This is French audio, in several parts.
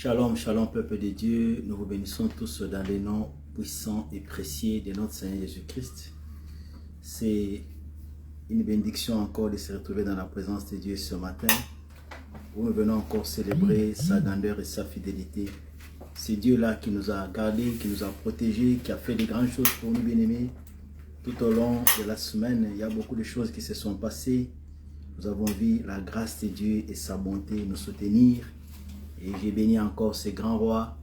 Shalom, shalom, peuple de Dieu. Nous vous bénissons tous dans les noms puissants et précieux de notre Seigneur Jésus-Christ. C'est une bénédiction encore de se retrouver dans la présence de Dieu ce matin, où nous venons encore célébrer sa grandeur et sa fidélité. C'est Dieu-là qui nous a gardés, qui nous a protégés, qui a fait de grandes choses pour nous, bien-aimés. Tout au long de la semaine, il y a beaucoup de choses qui se sont passées. Nous avons vu la grâce de Dieu et sa bonté nous soutenir. Et j'ai béni encore ce grand roi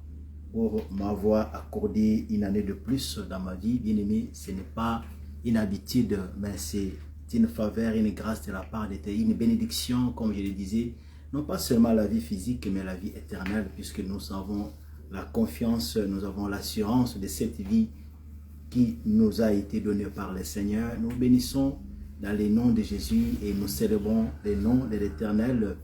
pour m'avoir accordé une année de plus dans ma vie. Bien aimé, ce n'est pas une habitude, mais c'est une faveur, une grâce de la part de Dieu, une bénédiction, comme je le disais. Non pas seulement la vie physique, mais la vie éternelle, puisque nous avons la confiance, nous avons l'assurance de cette vie qui nous a été donnée par le Seigneur. Nous bénissons dans les noms de Jésus et nous célébrons les noms de l'Éternel.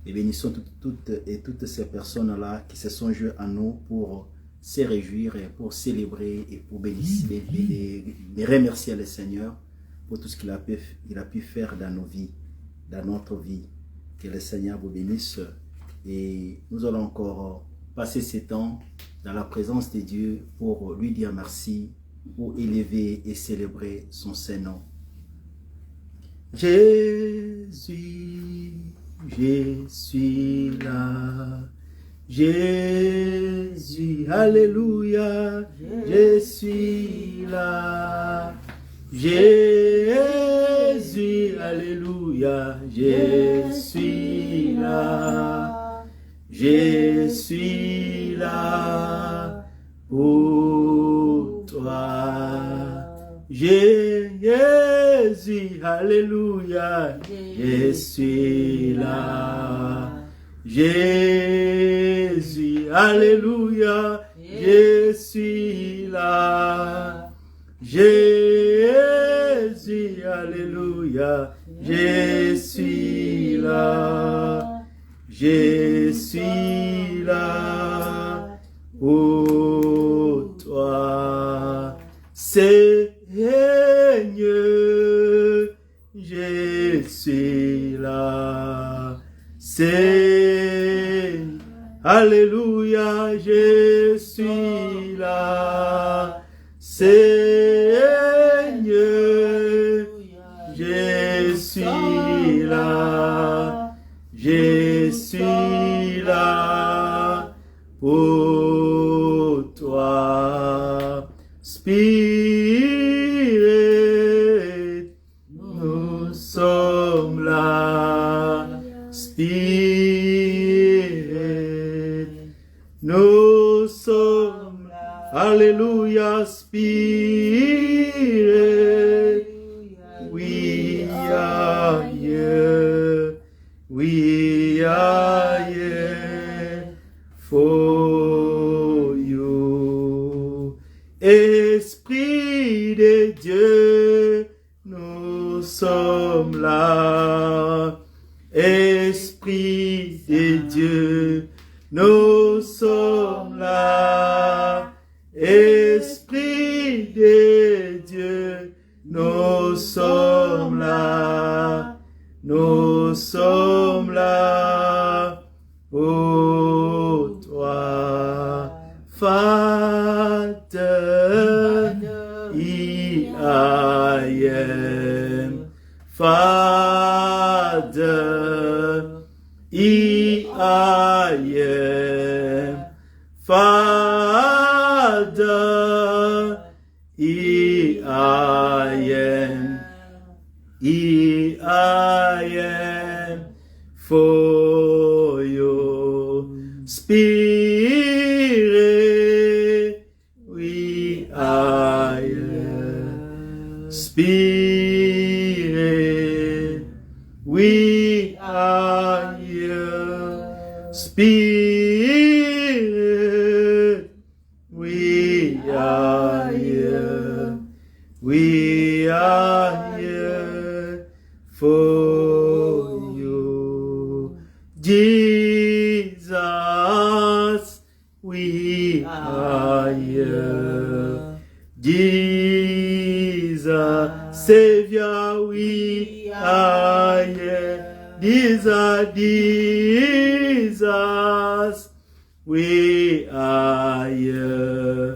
Et bénissons toutes ces personnes-là qui se sont jointes à nous pour se réjouir et pour célébrer et pour bénir, et remercier le Seigneur pour tout ce qu'il a pu faire dans nos vies, dans notre vie. Que le Seigneur vous bénisse. Et nous allons encore passer ce temps dans la présence de Dieu pour lui dire merci, pour élever et célébrer son Saint-Nom. Jésus, je suis là. Jésus, alléluia, je suis là. Jésus, alléluia, je suis là. Je suis là pour toi. Jésus, alléluia, je suis là. Jésus, alléluia, je suis là. Jésus, alléluia, je suis là. Je suis là pour toi. Seigneur, je suis là. Seigneur, alléluia, je suis là. Seigneur, je suis là. Je suis là pour toi. Spirit, nous sommes là. Spirit, nous sommes là. Alléluia, Spirit, we are here. We are here for you. Esprit de Dieu, nous sommes là. Esprit de Dieu, nous sommes là. Esprit de Dieu, nous sommes là. Nous sommes là pour toi. Father, I am. Father, I am. Father, I am. I am for you. Spirit, we are here. Spirit, we are here. Spirit, we are here. We are here for you. Jesus, we are here. Jesus, Savior, we are here. Jesus, we are here.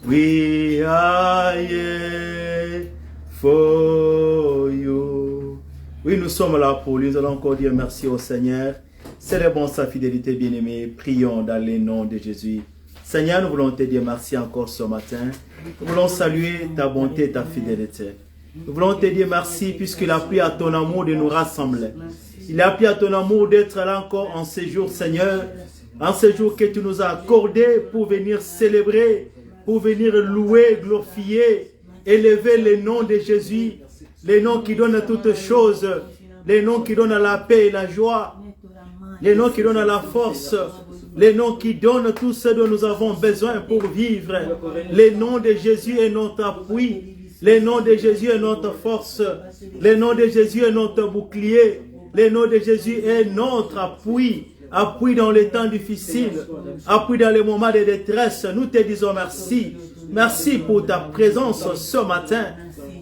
We are here for you. Oui, nous sommes là pour lui. Nous allons encore dire merci au Seigneur. Célébrons sa fidélité, bien-aimée. Prions dans le nom de Jésus. Seigneur, nous voulons te dire merci encore ce matin. Nous voulons saluer ta bonté et ta fidélité. Nous voulons te dire merci puisqu'il a pris à ton amour de nous rassembler. Il a pris à ton amour d'être là encore en ce jour, Seigneur. En ce jour que tu nous as accordé pour venir célébrer, pour venir louer, glorifier, élever le nom de Jésus. Le nom qui donne toutes choses. Le nom qui donne la paix et la joie. Le nom qui donne la force. Le nom qui donne tout ce dont nous avons besoin pour vivre. Le nom de Jésus est notre appui. Le nom de Jésus est notre force. Le nom de Jésus est notre bouclier. Le nom de Jésus est notre appui. Appui dans les temps difficiles. Appui dans les moments de détresse. Nous te disons merci. Merci pour ta présence ce matin.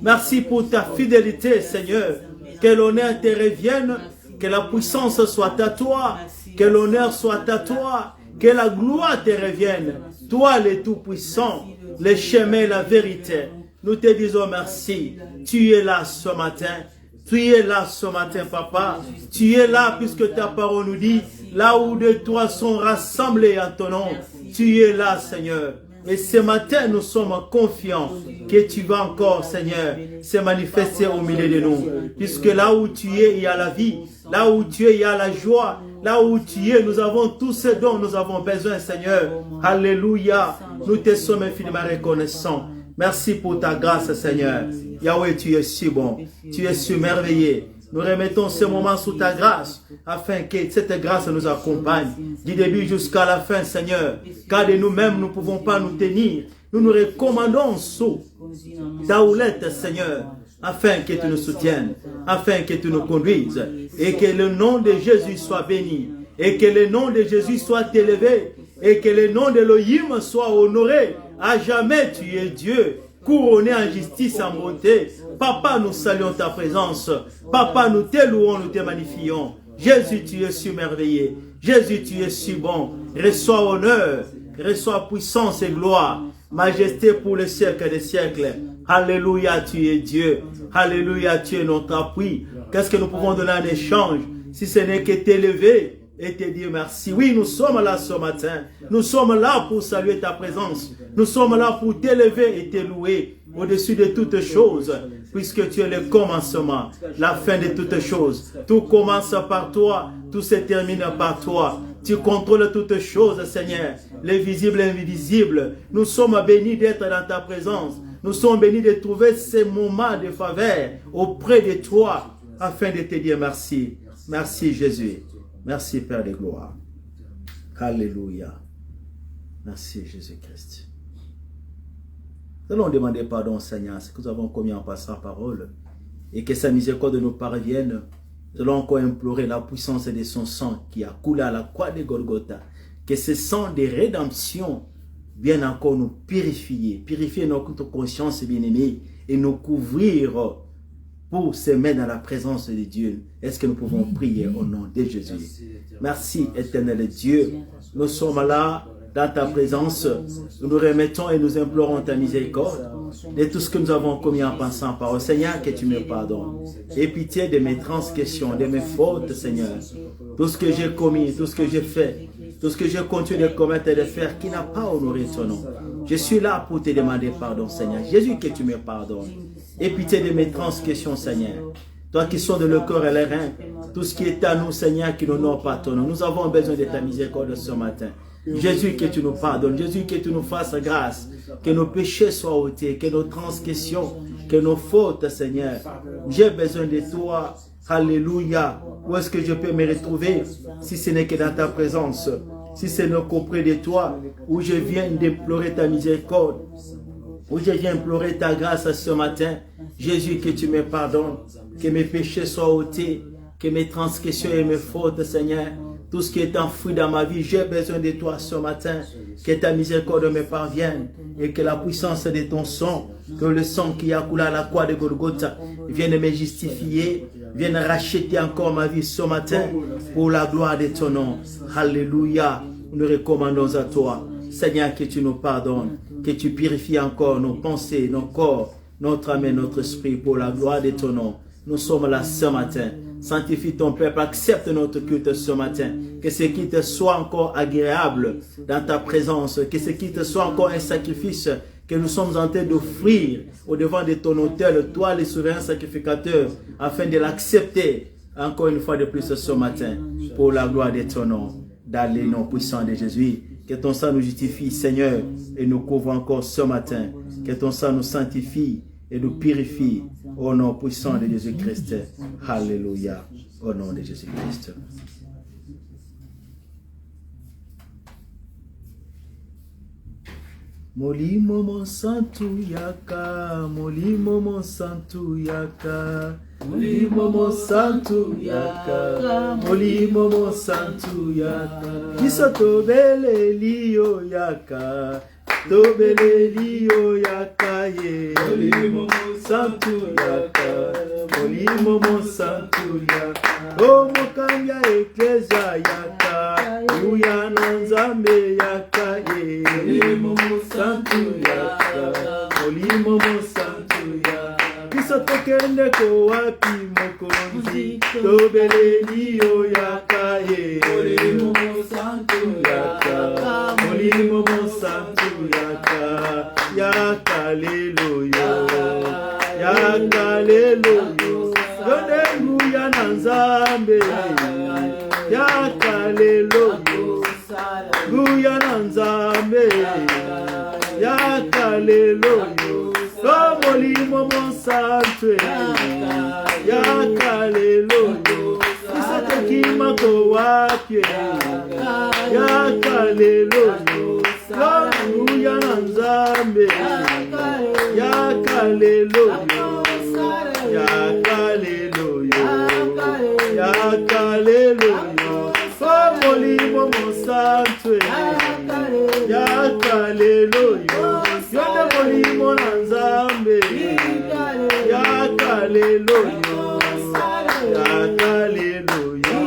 Merci pour ta fidélité, Seigneur. Que l'honneur te revienne. Que la puissance soit à toi. Que l'honneur soit à toi. Que la gloire te revienne. Toi, le Tout-Puissant, le chemin et la vérité. Nous te disons merci. Tu es là ce matin. Tu es là ce matin, Papa. Tu es là puisque ta parole nous dit, là où de toi sont rassemblés à ton nom. Tu es là, Seigneur. Et ce matin, nous sommes confiants que tu vas encore, Seigneur, se manifester au milieu de nous. Puisque là où tu es, il y a la vie. Là où tu es, il y a la joie. Là où tu es, nous avons tout ce dont nous avons besoin, Seigneur. Alléluia. Nous te sommes infiniment reconnaissants. Merci pour ta grâce, Seigneur. Yahweh, tu es si bon. Tu es si merveilleux. Nous remettons ce moment sous ta grâce, afin que cette grâce nous accompagne, du début jusqu'à la fin, Seigneur. Car de nous-mêmes, nous ne pouvons pas nous tenir. Nous nous recommandons sous ta houlette, Seigneur, afin que tu nous soutiennes, afin que tu nous conduises, et que le nom de Jésus soit béni, et que le nom de Jésus soit élevé, et que le nom d'Elohim soit honoré. À jamais, tu es Dieu, couronné en justice, en beauté. Papa, nous saluons ta présence. Papa, nous te louons, nous te magnifions. Jésus, tu es si merveilleux. Jésus, tu es si bon. Reçois honneur, reçois puissance et gloire. Majesté pour le siècle des siècles. Alléluia, tu es Dieu. Alléluia, tu es notre appui. Qu'est-ce que nous pouvons donner en échange si ce n'est que t'élever et te dire merci. Oui, nous sommes là ce matin. Nous sommes là pour saluer ta présence. Nous sommes là pour t'élever et te louer au-dessus de toutes choses, puisque tu es le commencement, la fin de toutes choses. Tout commence par toi, tout se termine par toi. Tu contrôles toutes choses, Seigneur, les visibles et invisibles. Nous sommes bénis d'être dans ta présence. Nous sommes bénis de trouver ces moments de faveur auprès de toi, afin de te dire merci. Merci Jésus. Merci Père de gloire. Alléluia. Merci Jésus-Christ. Nous allons demander pardon, Seigneur, ce que nous avons commis en passant parole, et que sa miséricorde nous parvienne. Nous allons encore implorer la puissance de son sang qui a coulé à la croix de Golgotha. Que ce sang de rédemption vienne encore nous purifier, purifier notre conscience bien-aimée et nous couvrir pour se mettre dans la présence de Dieu. Est-ce que nous pouvons prier au nom de Jésus? Merci, éternel Dieu. Nous sommes là dans ta présence. Nous nous remettons et nous implorons ta miséricorde de tout ce que nous avons commis en pensant par au Seigneur, que tu me pardonnes. Aie pitié de mes transgressions, de mes fautes, Seigneur. Tout ce que j'ai commis, tout ce que j'ai fait, tout ce que je continue de commettre et de faire qui n'a pas honoré ton nom. Je suis là pour te demander pardon, Seigneur. Jésus, que tu me pardonnes. Aie pitié de mes transgressions, Seigneur. Toi qui sondes le corps et les reins, tout ce qui est à nous, Seigneur, qui n'honore pas ton nom. Nous avons besoin de ta miséricorde ce matin. Jésus, que tu nous pardonnes. Jésus, que tu nous fasses grâce. Que nos péchés soient ôtés. Que nos transgressions, que nos fautes, Seigneur. J'ai besoin de toi. Alléluia. Où est-ce que je peux me retrouver si ce n'est que dans ta présence? Si ce n'est qu'auprès de toi, où je viens déplorer ta miséricorde, où je viens implorer ta grâce ce matin. Jésus, que tu me pardonnes, que mes péchés soient ôtés, que mes transgressions et mes fautes, Seigneur, tout ce qui est enfoui dans ma vie, j'ai besoin de toi ce matin, que ta miséricorde me parvienne et que la puissance de ton sang, que le sang qui a coulé à la croix de Golgotha vienne me justifier, vienne racheter encore ma vie ce matin pour la gloire de ton nom. Alléluia. nous recommandons à toi. Seigneur, que tu nous pardonnes, que tu purifies encore nos pensées, nos corps, notre âme et notre esprit pour la gloire de ton nom. Nous sommes là ce matin. Sanctifie ton peuple, accepte notre culte ce matin. Que ce qui te soit encore agréable dans ta présence, que ce qui te soit encore un sacrifice que nous sommes en train d'offrir au devant de ton autel, toi le souverain sacrificateur, afin de l'accepter encore une fois de plus ce matin pour la gloire de ton nom, dans les noms puissants de Jésus. Que ton sang nous justifie, Seigneur, et nous couvre encore ce matin. Que ton sang nous sanctifie et nous purifie au nom puissant de Jésus-Christ. Alléluia. Au nom de Jésus-Christ. Molimo mon santu yaka, molimo mon santu yaka, molimo mon santu yaka, molimo mon santu yaka. Kiso tobele liyo yaka, tobele liyo yaka ye. Molimo mon santu yaka, molimo mon santu yaka. O mokanya eklesia yaka, uya nanzambe yaka ye. Molimo mon santu yaka, molimo mon santu yaka. Kiso tokende ko wapi mokonzi, tobele liyo yaka ye. Molimo mon santu yaka, molimo mon santu yaka, yaka leloyo, yaka leloyo. Yonengu ya nanzambe, yaka leloyo, guya nanzambe, yaka leloyo. Molimo mon santu yaka leloyo. Isate kima ko wapye, yaka leloyo. Guya nanzambe, yaka leloyo, yaka leloyo, yaka leloyo. Molimo mon santu yaka leloyo. Yonde molimo nanzambe, yaka leloyo, yaka leloyo,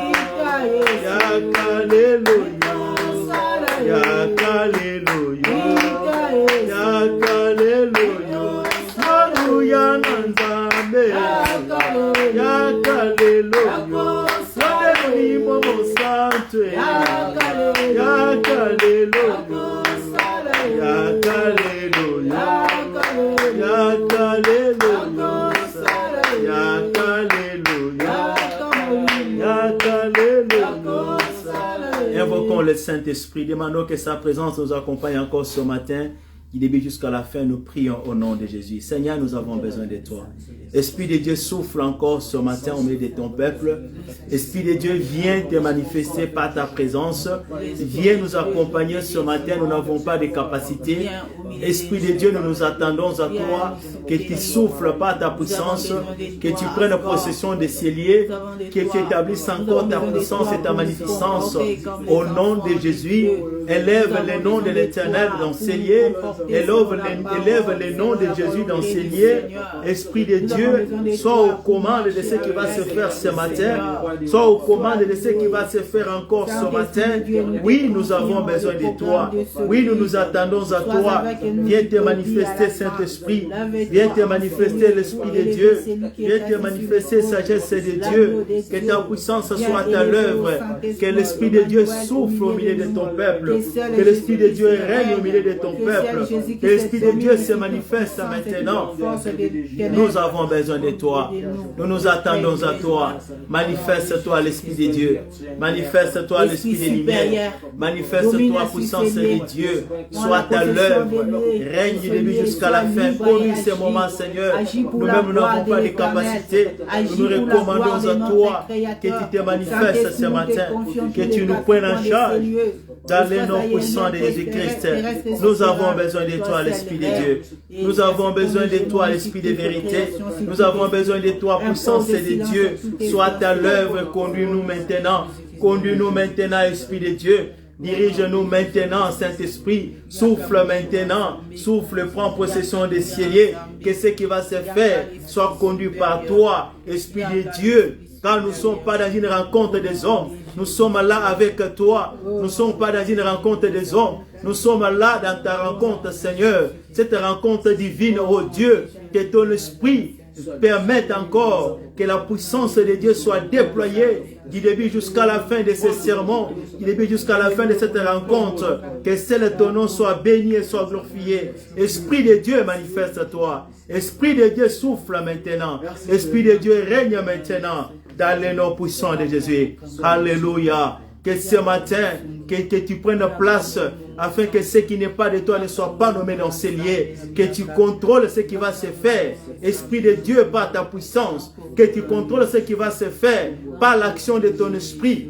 yaka leloyo, yaka leloyo, yaka leloyo. Hallelujah nanzambe, yaka leloyo. Yonde molimo mon santu yaka leloyo, yaka leloyo, yaka leloyo, yaka leloyo, yaka leloyo. Invoquons le Saint-Esprit, demandons que sa présence nous accompagne encore ce matin. Du début jusqu'à la fin, nous prions au nom de Jésus. Seigneur, nous avons besoin de toi. Esprit de Dieu, souffle encore ce matin au milieu de ton peuple. Esprit de Dieu, viens te manifester par ta présence. Viens nous accompagner ce matin. Nous n'avons pas de capacité. Esprit de Dieu, nous nous attendons à toi. Que tu souffles par ta puissance. Que tu prennes possession de ces lieux. Que tu établisses encore ta puissance et ta magnificence. Au nom de Jésus, élève le nom de l'Éternel dans ces lieux. Élève le nom de Jésus dans ces lieux. Esprit de Dieu, sois aux commandes de ce qui va se faire ce matin. Sois aux commandes de ce qui va se faire encore ce matin. Oui, nous avons besoin de toi. Oui, nous nous attendons à toi. Viens te manifester, Saint-Esprit. Viens te manifester, l'Esprit de Dieu. Viens te manifester, sagesse de Dieu. Que ta puissance soit à l'œuvre. Que l'Esprit de Dieu souffle au milieu de ton peuple. Que l'Esprit de Dieu règne au milieu de ton peuple. Que l'Esprit de Dieu se manifeste maintenant. Nous avons besoin de toi. Nous nous attendons à toi. Manifeste-toi, l'Esprit de Dieu. Manifeste-toi, l'Esprit de lumière. Manifeste-toi, puissance de Dieu. Sois à l'œuvre. Règne de lui jusqu'à la fin. Conduis ces moments, Seigneur. Nous-mêmes, nous n'avons pas de capacité. Nous nous recommandons à toi que tu te manifestes ce matin. Que tu nous prennes en charge. Dans les noms puissants de Jésus-Christ, nous avons besoin de toi, l'Esprit de Dieu. Nous avons besoin de toi, l'Esprit de vérité. Nous avons besoin de toi, puissance de Dieu. Sois à l'œuvre, conduis-nous maintenant. Conduis-nous maintenant, Esprit de Dieu. Dirige-nous maintenant, Saint-Esprit. Souffle maintenant. Souffle, prends possession des cieux. Que ce qui va se faire soit conduit par toi, Esprit de Dieu. car nous ne sommes pas dans une rencontre des hommes. Nous sommes là avec toi. Nous ne sommes pas dans une rencontre des hommes. Nous sommes là dans ta rencontre, Seigneur. Cette rencontre divine, oh Dieu, que ton esprit permette encore que la puissance de Dieu soit déployée du début jusqu'à la fin de ces sermons, du début jusqu'à la fin de cette rencontre. Que seul ton nom soit béni et soit glorifié. Esprit de Dieu, manifeste-toi. Esprit de Dieu, souffle maintenant. Esprit de Dieu, règne maintenant dans les noms puissants de Jésus. Alléluia. Que ce matin, que tu prennes place afin que ce qui n'est pas de toi ne soit pas nommé dans ces lieux. Que tu contrôles ce qui va se faire. Esprit de Dieu, par ta puissance. Que tu contrôles ce qui va se faire par l'action de ton esprit.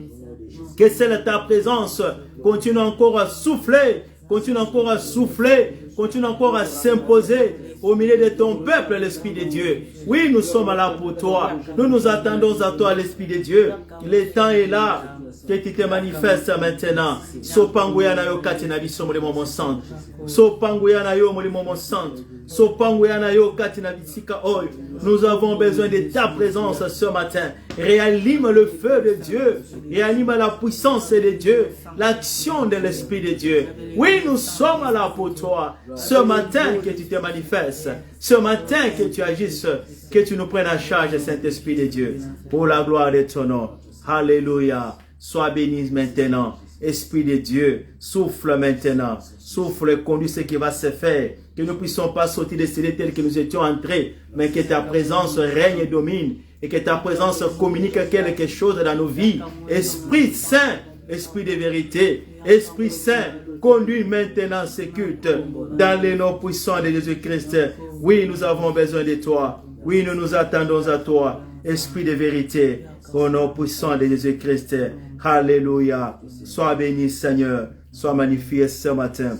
Que celle ta présence continue encore à souffler. Continue encore à souffler. Continue encore à s'imposer au milieu de ton peuple, l'Esprit de Dieu. Oui, nous sommes là pour toi. Nous nous attendons à toi, l'Esprit de Dieu. Le temps est là. Que tu te manifestes maintenant. Sopanguya na yo kati na biso molimo mo santo. Sopanguya na yo molimo mo santo. Sopanguya na yo kati na bisika oyo. Nous avons besoin de ta présence ce matin. Réanime le feu de Dieu. Réanime la puissance de Dieu. L'action de l'Esprit de Dieu. Oui, nous sommes là pour toi. Ce matin que tu te manifestes. Ce matin que tu agisses. Que tu nous prennes en charge, Saint-Esprit de Dieu. Pour la gloire de ton nom. Alléluia. Sois béni maintenant. Esprit de Dieu, souffle maintenant. Souffle et conduis ce qui va se faire. Que nous ne puissions pas sortir de ces lieux tels que nous étions entrés, mais que ta présence règne et domine. Et que ta présence communique quelque chose dans nos vies. Esprit Saint, Esprit de vérité, Esprit Saint, conduis maintenant ce culte dans les noms puissants de Jésus-Christ. Oui, nous avons besoin de toi. Oui, nous nous attendons à toi. Esprit de vérité, au nom puissant de Jésus-Christ. Alléluia. Sois béni, Seigneur. Sois magnifié ce matin.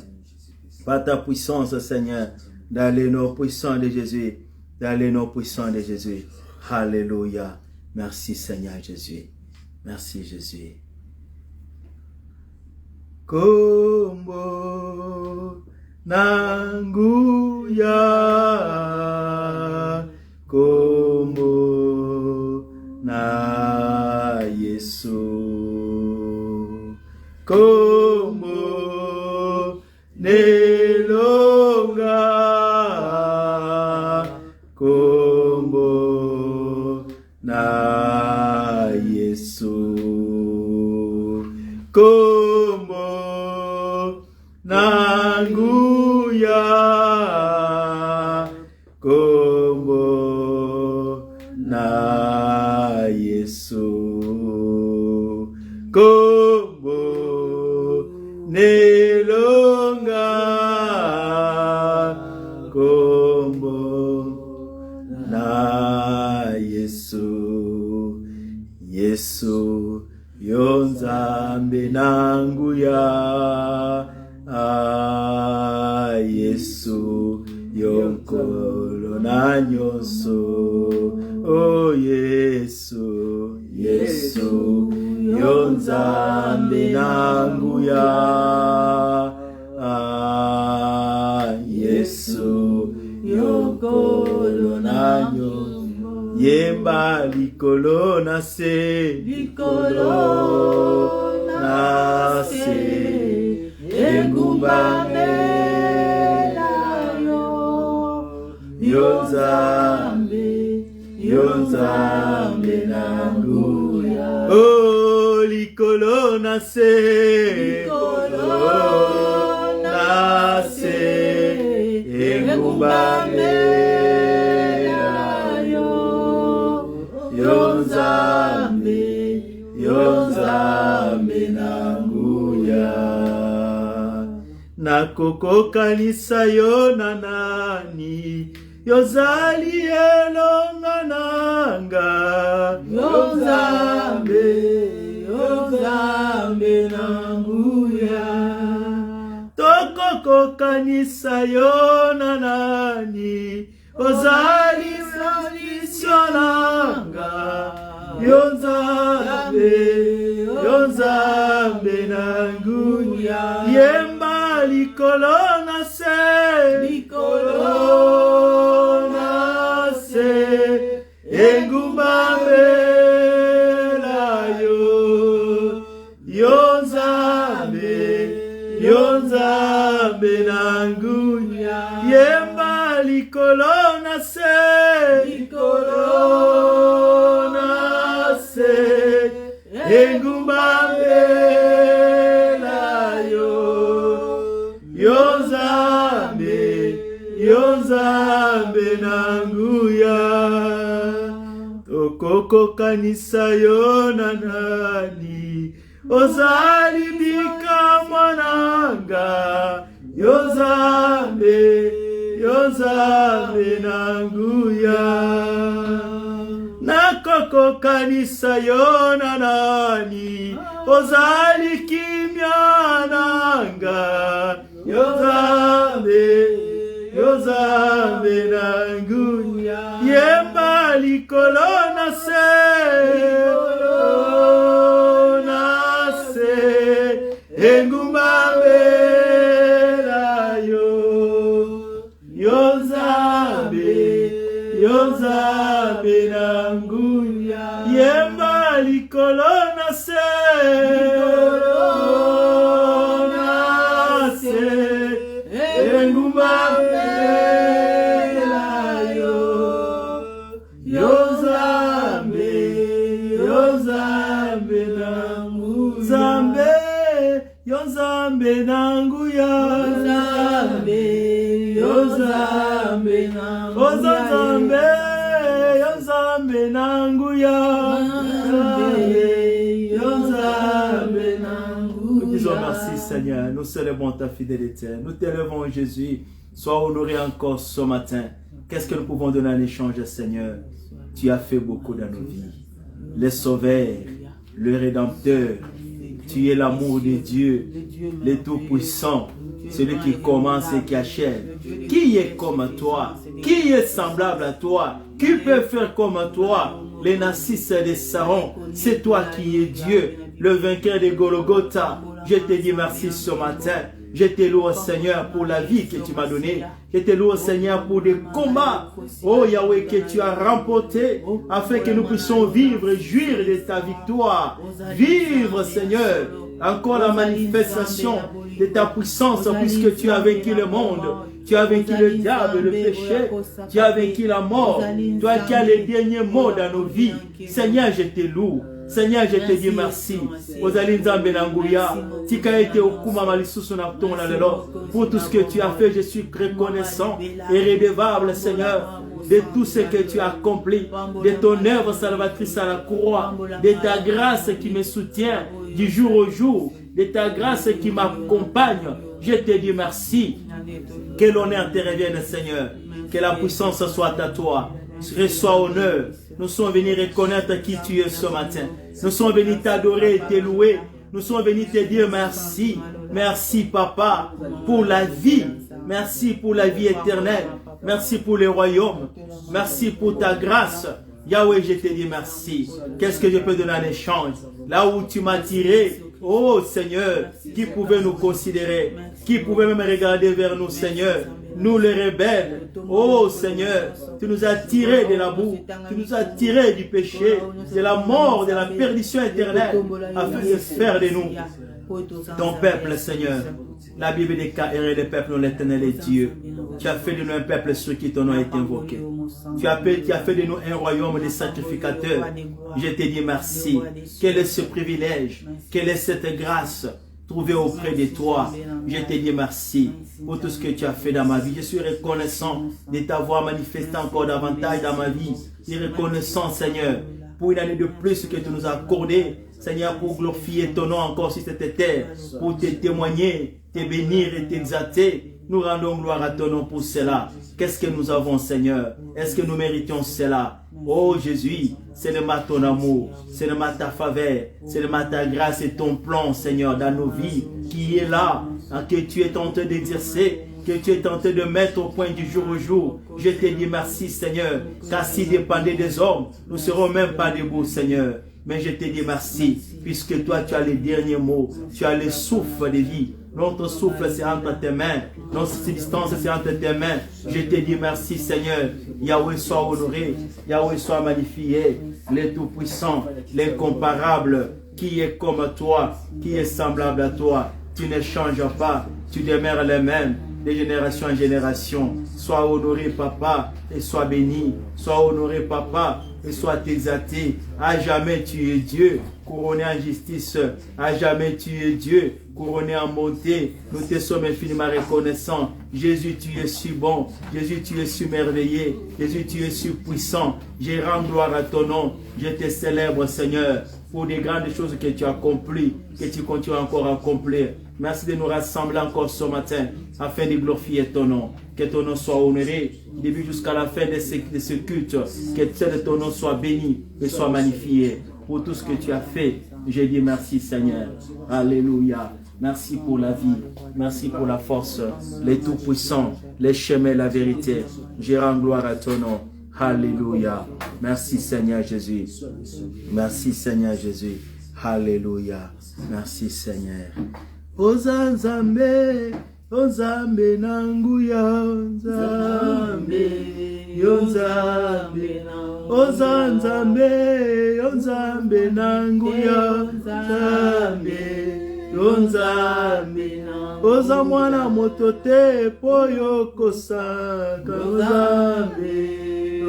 Par ta puissance, Seigneur. Dans les noms puissants de Jésus. Dans les noms puissants de Jésus. Alléluia. Merci, Seigneur Jésus. Merci, Jésus. Kombo nanguya. Kombo na Yesu. Kombo nelonga. Kombo na Yesu. Kombo nanguya. Kombo na Yesu. Kombo nelonga. Kombo na Yesu. Yesu yonzambe nanguya. Yesu yonkolo na nyonso. Oh Yesu, Yesu yonzambe nanguya. Yesu yonkolo na nyonso. Yemba likolo na se, likolo na se. Engumbamela yo, yonzambe, yonzambe nanguya. Oh, likolo na se, likolo na se. Engumbamela yo, yonzambe, yonzambe nanguya. Nakokokanisa yo na nani, yozali elonga nanga. Yonzambe, yonzambe nanguya. Tokokokanisa yo na nani, ozali salisyo nanga. Yonzambe, yonzambe nanguya. Yemba likolo na se, likolo na se. Engumbambe Yo Nzambe na nguya. Yemba likolo na se. Likolo na se. Engumba mbela yo. Yo Nzambe na nguya. Tokoko kanisa yo na nani. Ozali bika mwananga. Yo Nzambe na nguya. Nakoko kanisa yo na nani. Ozali kimya nanga. Yo Nzambe na nguya. Yemba likolo na se. Engumba mbela yo. Yo Nzambe na nguya. Yemba likolo na se. Engumba mbela yo. Yo Nzambe na nguya. Yo Nzambe na nguya. Yo Nzambe na nguya. Nous disons merci Seigneur, nous célébrons ta fidélité, nous t'élevons Jésus, sois honoré encore ce matin. Qu'est-ce que nous pouvons donner en échange Seigneur? Tu as fait beaucoup dans nos vies, le Sauveur, le Rédempteur. Tu es l'amour de Dieu, le Tout-Puissant, celui qui commence et qui achève. Qui est comme toi? Qui est semblable à toi? Qui peut faire comme toi? Les Narcisses de Saron, c'est toi qui es Dieu, le vainqueur de Golgotha. Je te dis merci ce matin. Je te loue, Seigneur, pour la vie que tu m'as donnée. Je te loue, Seigneur, pour des combats, oh Yahweh, que tu as remportés, afin que nous puissions vivre et jouir de ta victoire. Vivre, Seigneur, encore la manifestation de ta puissance, puisque tu as vaincu le monde. Tu as vaincu le diable, le péché. Tu as vaincu la mort. Toi qui as les derniers mots dans nos vies. Seigneur, je te loue. Seigneur, je te dis merci. Ozali Nzambe na nguya, tika ete okuma malisusu na tona lelo. Pour tout ce que tu as fait, je suis reconnaissant et redevable, Seigneur, de tout ce que tu as accompli, de ton œuvre salvatrice à la croix, de ta grâce qui me soutient du jour au jour, de ta grâce qui m'accompagne. Je te dis merci. Que l'honneur te revienne, Seigneur. Que la puissance soit à toi. Reçois honneur. Nous sommes venus reconnaître qui tu es ce matin. Nous sommes venus t'adorer et te louer. Nous sommes venus te dire merci. Merci, Papa, pour la vie. Merci pour la vie éternelle. Merci pour le royaume. Merci pour ta grâce. Yahweh, je te dis merci. Qu'est-ce que je peux donner en échange? Là où tu m'as tiré, oh Seigneur, qui pouvait nous considérer? Qui pouvait même regarder vers nous, Seigneur? Nous les rebelles, oh Seigneur, tu nous as tirés de la boue, tu nous as tirés du péché, de la mort, de la perdition éternelle, afin de faire de nous ton peuple, Seigneur. La Bible déclare les peuples dont l'Éternel est Dieu. Tu as fait de nous un peuple sur qui ton nom est invoqué. Tu as fait de nous un royaume de sacrificateurs. Je te dis merci. Quel est ce privilège? Quelle est cette grâce trouvée auprès de toi? Je te dis merci pour tout ce que tu as fait dans ma vie. Je suis reconnaissant de t'avoir manifesté encore davantage dans ma vie. Je suis reconnaissant, Seigneur, pour une année de plus que tu nous as accordé. Seigneur, pour glorifier ton nom encore sur cette terre, pour te témoigner, te bénir et t'exalter. Nous rendons gloire à ton nom pour cela. Qu'est-ce que nous avons, Seigneur? Est-ce que nous méritons cela? Oh Jésus, c'est le mat ton amour, c'est le mat ta faveur, c'est le mat ta grâce et ton plan, Seigneur, dans nos vies, qui est là, que tu es en train d'exercer, que tu es en train de mettre au point du jour au jour. Je te dis merci, Seigneur, car si dépendait des hommes, nous ne serons même pas debout, Seigneur. Mais je te dis merci, puisque toi, tu as les derniers mots, tu as le souffle de vie. Notre souffle, c'est entre tes mains. Notre substance, c'est entre tes mains. Je te dis merci, Seigneur. Yahweh soit honoré. Yahweh soit magnifié. Le Tout-Puissant, l'incomparable, qui est comme toi, qui est semblable à toi. Tu ne changes pas. Tu demeures le même de génération en génération. Sois honoré, Papa, et sois béni. Sois honoré, Papa, et sois exalté. À jamais tu es Dieu, couronné en justice. À jamais tu es Dieu, couronné en bonté. Nous te sommes infiniment reconnaissants. Jésus, tu es si bon. Jésus, tu es si merveilleux. Jésus, tu es si puissant. Je rends gloire à ton nom. Je te célèbre, Seigneur, pour des grandes choses que tu as accomplies, que tu continues encore à accomplir. Merci de nous rassembler encore ce matin afin de glorifier ton nom. Que ton nom soit honoré, début jusqu'à la fin de ce culte. Que ton nom soit béni et soit magnifié. Pour tout ce que tu as fait, je dis merci, Seigneur. Alléluia. Merci pour la vie. Merci pour la force. Les tout-puissants, les chemins, la vérité. Je rends gloire à ton nom. Alléluia. Merci, Seigneur Jésus. Merci, Seigneur Jésus. Alléluia. Merci, Seigneur. Ozanzambe, Ozambe nanguya, Ozambe, Ozambe, Ozanzambe, Ozambe nanguya, Ozambe, Ozambe, Ozamwana motote poyo kosaka, Ozambe,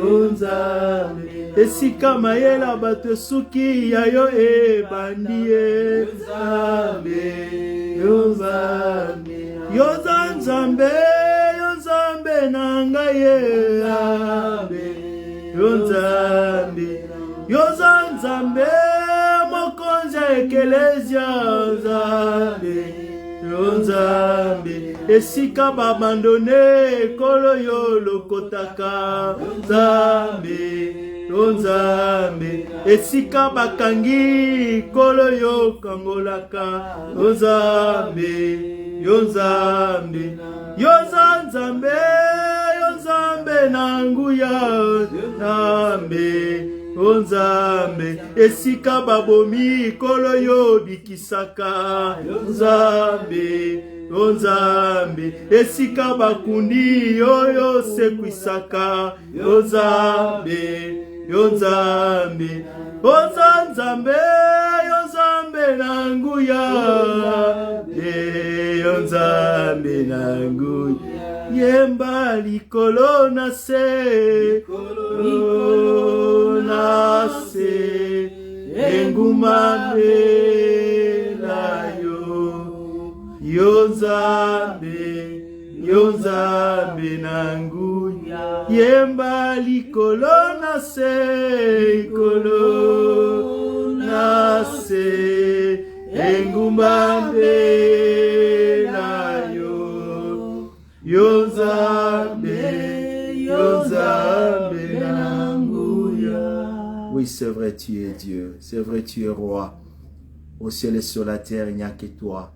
Ozambe, esika mayela bato suki yayo ebandie, Ozambe. Yozanzambe, Yozambe nangaye, Yozambe, Yozanzambe, mokonza ekelezia, Yozambe, Yozambe, esika babandone kolo yo lokotaka, Yozambe, Yozambe, esika bakangi kolo yo kangolaka, Yozambe, Yozambe, Yozanzambe, Yozambe nanguya, Yozambe, Yozambe, esika babomi kolo yo bikisaka, Yozambe, Yozambe, esika bakundi yoyo sekwisaka, Yozambe, Yozambe, Ozanzambe, Yozambe nanguya, Yozambe nanguya, yemba likolo na se, engumame na yo, Yozambe, Yozambe nanguya, yemba likolo na se, likolo na se, engumame na yo, Yozambe, Yozambe nanguya. Oui, c'est vrai, tu es Dieu, c'est vrai, tu es roi. Au ciel et sur la terre, il n'y a que toi,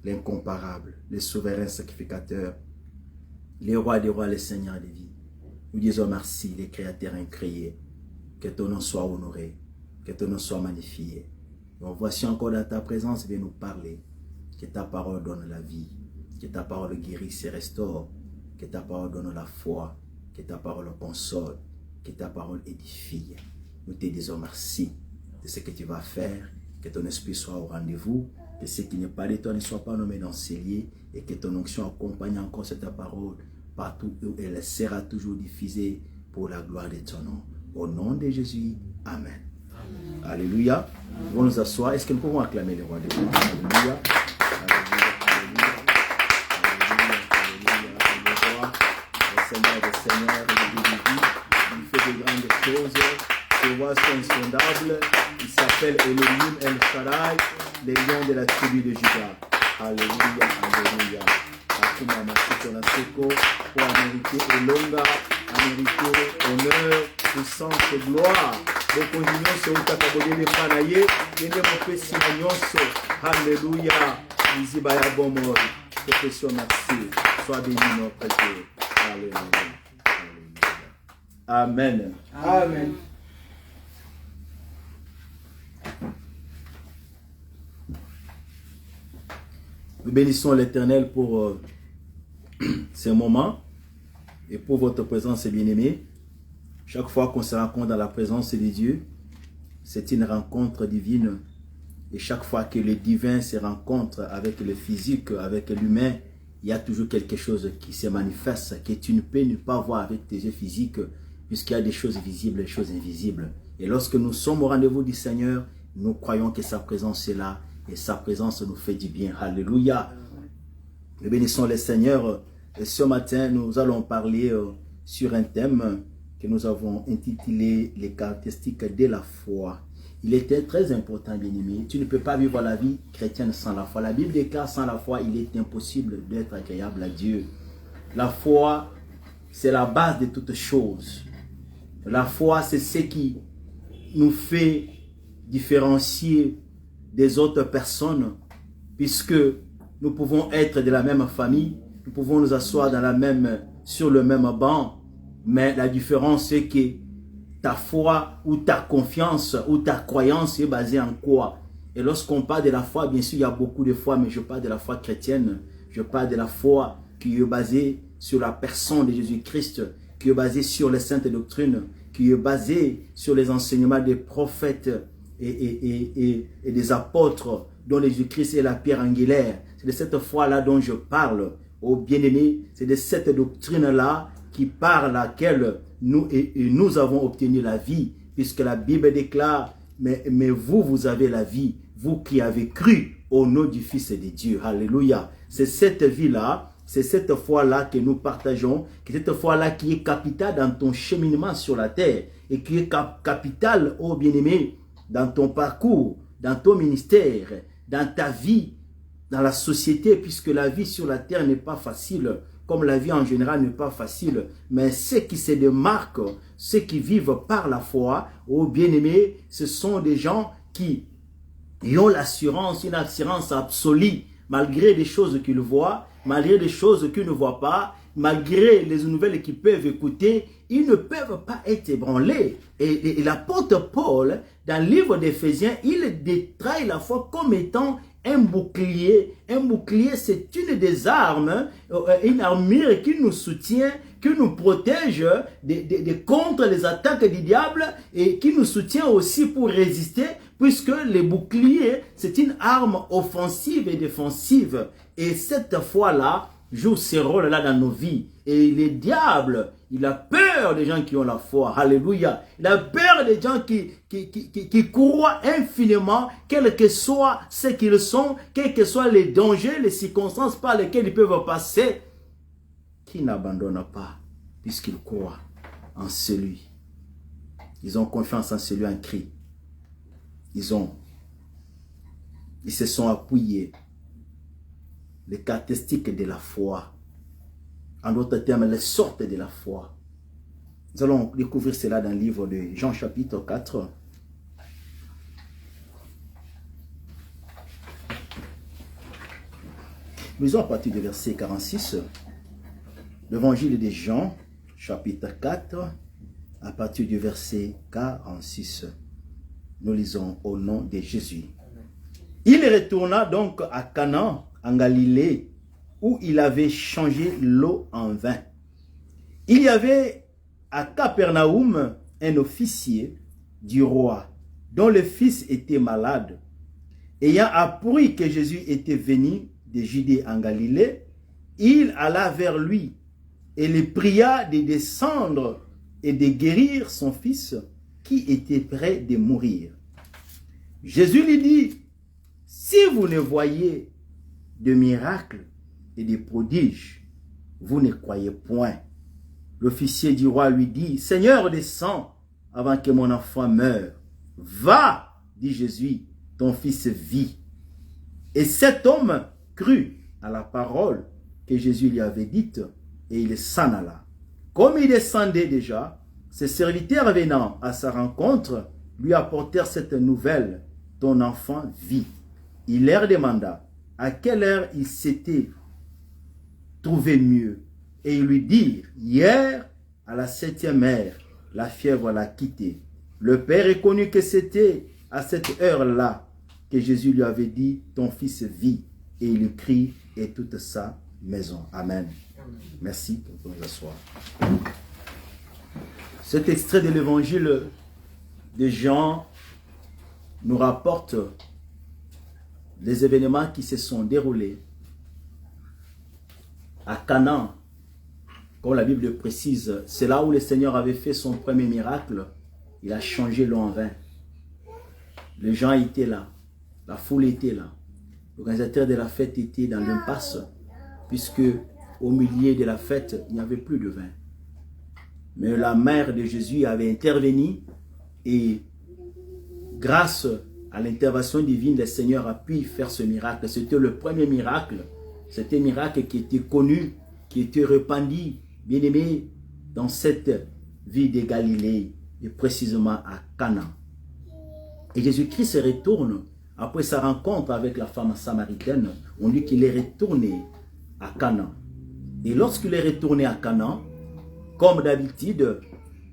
l'incomparable, le souverain sacrificateur, les rois des rois, les seigneurs des vies. Nous disons merci, les créateurs incréés. Que ton nom soit honoré, que ton nom soit magnifié. Donc voici encore dans ta présence, viens nous parler. Que ta parole donne la vie, que ta parole guérisse et restaure, que ta parole donne la foi, que ta parole console, que ta parole édifie. Nous te disons merci de ce que tu vas faire, que ton esprit soit au rendez-vous, que ce qui n'est pas de toi ne soit pas nommé dans ces lieux, et que ton onction accompagne encore cette parole partout où elle sera toujours diffusée pour la gloire de ton nom. Au nom de Jésus, Amen. Alléluia. Nous allons nous asseoir. Est-ce que nous pouvons acclamer le roi de Dieu? Alléluia. Le Seigneur des Seigneurs, il fait de grandes choses. Ses voix sont insondables. Il s'appelle Elohim El Shaddai, le lion de la tribu de Juda. Alléluia, alléluia. Akuma Masiko Naseko, pour amériter Elonga, amériter honneur, puissance et gloire. Donc on dit c'est où t'as de Panaye, il est mon petit Signonso. Alléluia. Izibaya Bomor. Profession merci. Sois béni notre Dieu. Alléluia. Amen. Amen. Nous bénissons l'Éternel pour ces moments et pour votre présence, bien-aimés. Chaque fois qu'on se rencontre dans la présence de Dieu, c'est une rencontre divine Et chaque fois que le divin se rencontre avec le physique, avec l'humain, il y a toujours quelque chose qui se manifeste, que tu ne peux ne pas voir avec tes yeux physiques, puisqu'il y a des choses visibles et des choses invisibles. Et lorsque nous sommes au rendez-vous du Seigneur, nous croyons que sa présence est là, et sa présence nous fait du bien. Alléluia. Nous bénissons le Seigneur. Et ce matin, nous allons parler sur un thème que nous avons intitulé « Les caractéristiques de la foi ». Il était très important, bien-aimé. Tu ne peux pas vivre la vie chrétienne sans la foi. La Bible déclare sans la foi, il est impossible d'être agréable à Dieu. La foi, c'est la base de toutes choses. La foi, c'est ce qui nous fait différencier des autres personnes, puisque nous pouvons être de la même famille, nous pouvons nous asseoir sur le même banc, mais la différence c'est que ta foi ou ta confiance ou ta croyance est basée en quoi? Et lorsqu'on parle de la foi, bien sûr il y a beaucoup de foi, mais je parle de la foi chrétienne, je parle de la foi qui est basée sur la personne de Jésus-Christ, qui est basée sur les saintes doctrines, qui est basée sur les enseignements des prophètes et des apôtres, dont Jésus-Christ est la pierre angulaire. C'est de cette foi-là dont je parle, ô bien-aimés. C'est de cette doctrine-là qui par laquelle nous avons obtenu la vie, puisque la Bible déclare, mais vous, vous avez la vie, vous qui avez cru au nom du Fils de Dieu. Alléluia. C'est cette vie-là, c'est cette foi-là que nous partageons, c'est cette foi-là qui est capitale dans ton cheminement sur la terre, et qui est capitale, ô bien-aimé, dans ton parcours, dans ton ministère, dans ta vie, dans la société, puisque la vie sur la terre n'est pas facile, comme la vie en général n'est pas facile, mais ceux qui se démarquent, ceux qui vivent par la foi, ô bien-aimés, ce sont des gens qui ont l'assurance, une assurance absolue, malgré les choses qu'ils voient, malgré les choses qu'ils ne voient pas, malgré les nouvelles qu'ils peuvent écouter, ils ne peuvent pas être ébranlés. Et l'apôtre Paul, dans le livre d'Éphésiens, il détaille la foi comme étant un bouclier. Un bouclier, c'est une des armes, une armure qui nous soutient, qui nous protège contre les attaques du diable et qui nous soutient aussi pour résister, puisque le bouclier, c'est une arme offensive et défensive. Et cette foi-là joue ce rôle-là dans nos vies. Et le diable, il a peur des gens qui ont la foi. Alléluia. Il a peur des gens qui croient infiniment, quel que soit ce qu'ils sont, quels que soient les dangers, les circonstances par lesquelles ils peuvent passer, qui n'abandonnent pas, puisqu'ils croient en celui. Ils ont confiance en celui en Christ. Ils se sont appuyés. Les caractéristiques de la foi. En d'autres termes, les sortes de la foi. Nous allons découvrir cela dans le livre de Jean chapitre 4. Nous lisons à partir du verset 46. L'évangile de Jean chapitre 4 à partir du verset 46. Nous lisons au nom de Jésus. Il retourna donc à Cana en Galilée, où il avait changé l'eau en vin. Il y avait à Capernaum un officier du roi, dont le fils était malade. Ayant appris que Jésus était venu de Judée en Galilée, il alla vers lui et le pria de descendre et de guérir son fils qui était près de mourir. Jésus lui dit, « Si vous ne voyez de miracles et de prodiges, vous ne croyez point. » L'officier du roi lui dit, « Seigneur, descends avant que mon enfant meure. »« Va, dit Jésus, ton fils vit. » Et cet homme crut à la parole que Jésus lui avait dite, et il s'en alla. Comme il descendait déjà, ses serviteurs venant à sa rencontre lui apportèrent cette nouvelle, « Ton enfant vit. » Il leur demanda à quelle heure il s'était trouvé mieux. Et ils lui dirent, hier, à la 7e heure, la fièvre l'a quitté. Le père reconnut que c'était à cette heure-là que Jésus lui avait dit, ton fils vit. Et il lui crie, et toute sa maison. Amen. Merci pour nous asseoir. Cet extrait de l'évangile de Jean nous rapporte les événements qui se sont déroulés à Canaan, comme la Bible le précise, c'est là où le Seigneur avait fait son premier miracle. Il a changé l'eau en vin. Les gens étaient là, la foule était là. L'organisateur de la fête était dans l'impasse, puisque au milieu de la fête, il n'y avait plus de vin. Mais la mère de Jésus avait intervenu et grâce à l'intervention divine, le Seigneur a pu faire ce miracle. C'était le premier miracle. C'était un miracle qui était connu, qui était répandu, bien aimé, dans cette ville de Galilée, et précisément à Cana. Et Jésus-Christ se retourne, après sa rencontre avec la femme samaritaine, on dit qu'il est retourné à Cana. Et lorsqu'il est retourné à Cana, comme d'habitude,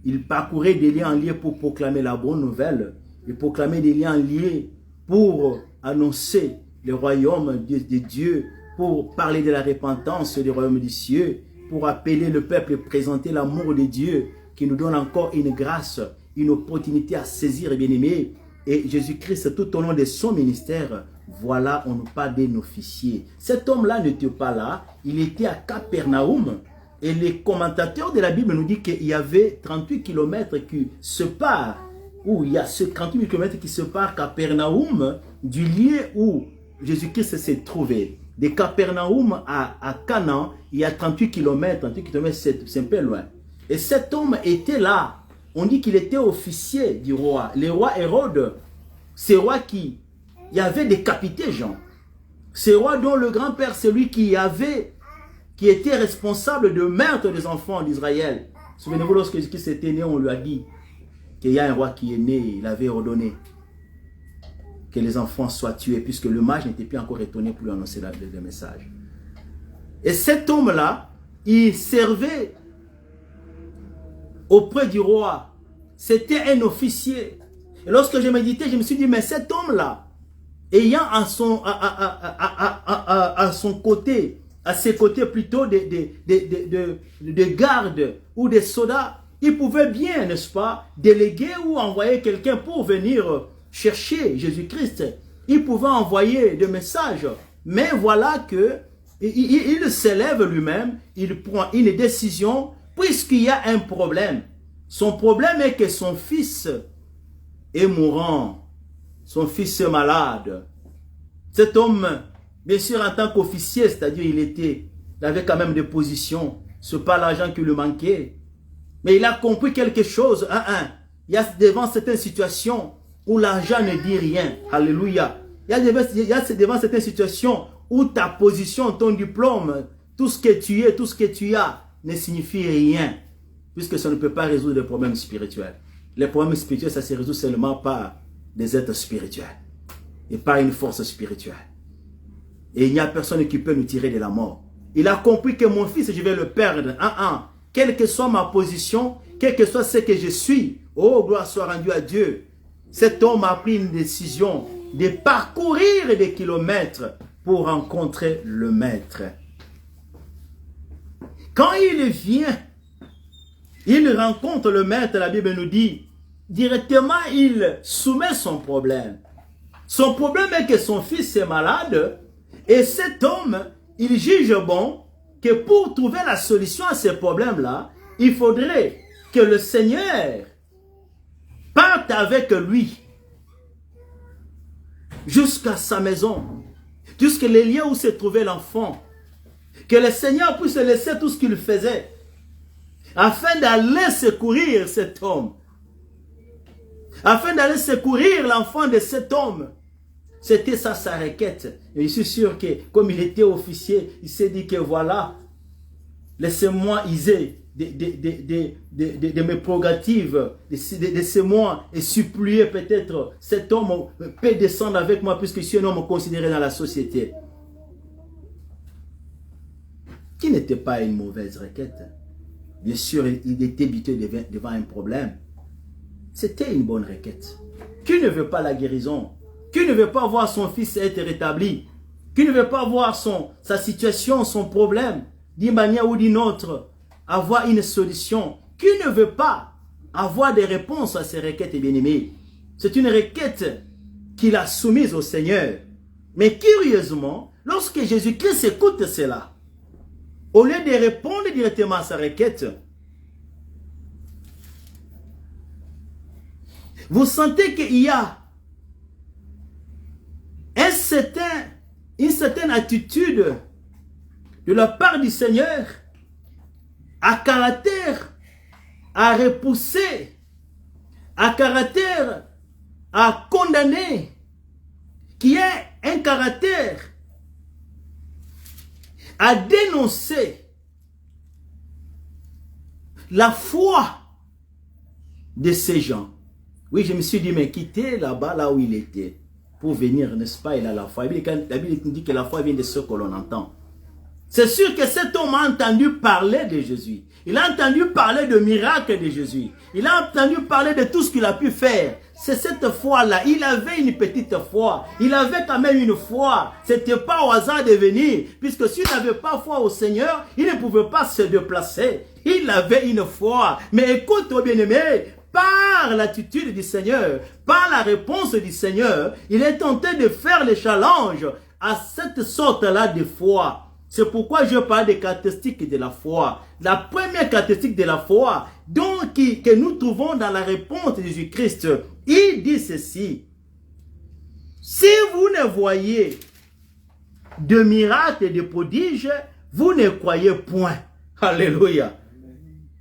il parcourait des lieux en lieu pour proclamer la bonne nouvelle, et proclamer des lieux en lieu pour annoncer le royaume de Dieu, pour parler de la repentance du royaume des cieux, pour appeler le peuple et présenter l'amour de Dieu, qui nous donne encore une grâce, une opportunité à saisir, bien aimé. Et Jésus-Christ, tout au long de son ministère, voilà, on nous parle d'un officier. Cet homme-là n'était pas là, il était à Capernaum. Et les commentateurs de la Bible nous disent qu'il y avait 38 km qui séparent, où il y a ce 38 km qui séparent Capernaum du lieu où Jésus-Christ s'est trouvé. De Capernaum à Canaan, il y a 38 km. 38 km, c'est un peu loin. Et cet homme était là. On dit qu'il était officier du roi. Le roi Hérode, ce roi qui avait décapité Jean. Ce roi dont le grand-père, c'est lui qui était responsable de meurtre des enfants d'Israël. Souvenez-vous, lorsque Jésus-Christ était né, on lui a dit qu'il y a un roi qui est né, il avait ordonné que les enfants soient tués, puisque le mage n'était plus encore retourné pour lui annoncer le message. Et cet homme-là, il servait auprès du roi. C'était un officier. Et lorsque je méditais, je me suis dit, mais cet homme-là, ayant à ses côtés plutôt des gardes ou des soldats, il pouvait bien, n'est-ce pas, déléguer ou envoyer quelqu'un pour venir chercher Jésus-Christ. Il pouvait envoyer des messages. Mais voilà que il s'élève lui-même, il prend une décision, puisqu'il y a un problème. Son problème est que son fils est mourant. Son fils est malade. Cet homme, bien sûr, en tant qu'officier, c'est-à-dire il avait quand même des positions. Ce n'est pas l'argent qui lui manquait. Mais il a compris quelque chose. Il y a devant certaines situations où l'argent ne dit rien. Alléluia. Il y a devant certaines situations où ta position, ton diplôme, tout ce que tu es, tout ce que tu as, ne signifie rien. Puisque ça ne peut pas résoudre les problèmes spirituels. Les problèmes spirituels, ça se résout seulement par des êtres spirituels. Et par une force spirituelle. Et il n'y a personne qui peut nous tirer de la mort. Il a compris que mon fils, je vais le perdre. Quelle que soit ma position, quel que soit ce que je suis, oh, gloire soit rendue à Dieu. Cet homme a pris une décision de parcourir des kilomètres pour rencontrer le maître. Quand il vient, il rencontre le maître, la Bible nous dit, directement il soumet son problème. Son problème est que son fils est malade et cet homme, il juge bon que pour trouver la solution à ce problème-là, il faudrait que le Seigneur parte avec lui jusqu'à sa maison, jusqu'à les lieux où se trouvait l'enfant. Que le Seigneur puisse laisser tout ce qu'il faisait afin d'aller secourir cet homme. Afin d'aller secourir l'enfant de cet homme. C'était ça sa requête. Et je suis sûr que comme il était officier, il s'est dit que voilà, laissez-moi user de mes prérogatives, laissez-moi et supplier peut-être cet homme peut descendre avec moi puisque je suis un homme considéré dans la société. Qui n'était pas une mauvaise requête. Bien sûr, il était habitué devant un problème. C'était une bonne requête. Qui ne veut pas la guérison? Qui ne veut pas voir son fils être rétabli? Qui ne veut pas voir sa situation, son problème, d'une manière ou d'une autre, avoir une solution? Qui ne veut pas avoir des réponses à ces requêtes, bien-aimés? C'est une requête qu'il a soumise au Seigneur. Mais curieusement, lorsque Jésus-Christ écoute cela, au lieu de répondre directement à sa requête, vous sentez qu'il y a une certaine attitude de la part du Seigneur à caractère à repousser, à caractère à condamner, qui est un caractère à dénoncer la foi de ces gens. Oui, je me suis dit, mais quitter là-bas, là où il était, pour venir, n'est-ce pas, il a la foi. La Bible dit que la foi vient de ce que l'on entend. C'est sûr que cet homme a entendu parler de Jésus. Il a entendu parler de miracles de Jésus. Il a entendu parler de tout ce qu'il a pu faire. C'est cette foi-là. Il avait une petite foi. Il avait quand même une foi. Ce n'était pas au hasard de venir. Puisque s'il n'avait pas foi au Seigneur, il ne pouvait pas se déplacer. Il avait une foi. Mais écoute, oh bien-aimé, par l'attitude du Seigneur, par la réponse du Seigneur, il est tenté de faire le challenge à cette sorte-là de foi. C'est pourquoi je parle des caractéristiques de la foi. La première caractéristique de la foi, donc, que nous trouvons dans la réponse de Jésus-Christ, il dit ceci. Si vous ne voyez de miracles et de prodiges, vous ne croyez point. Alléluia.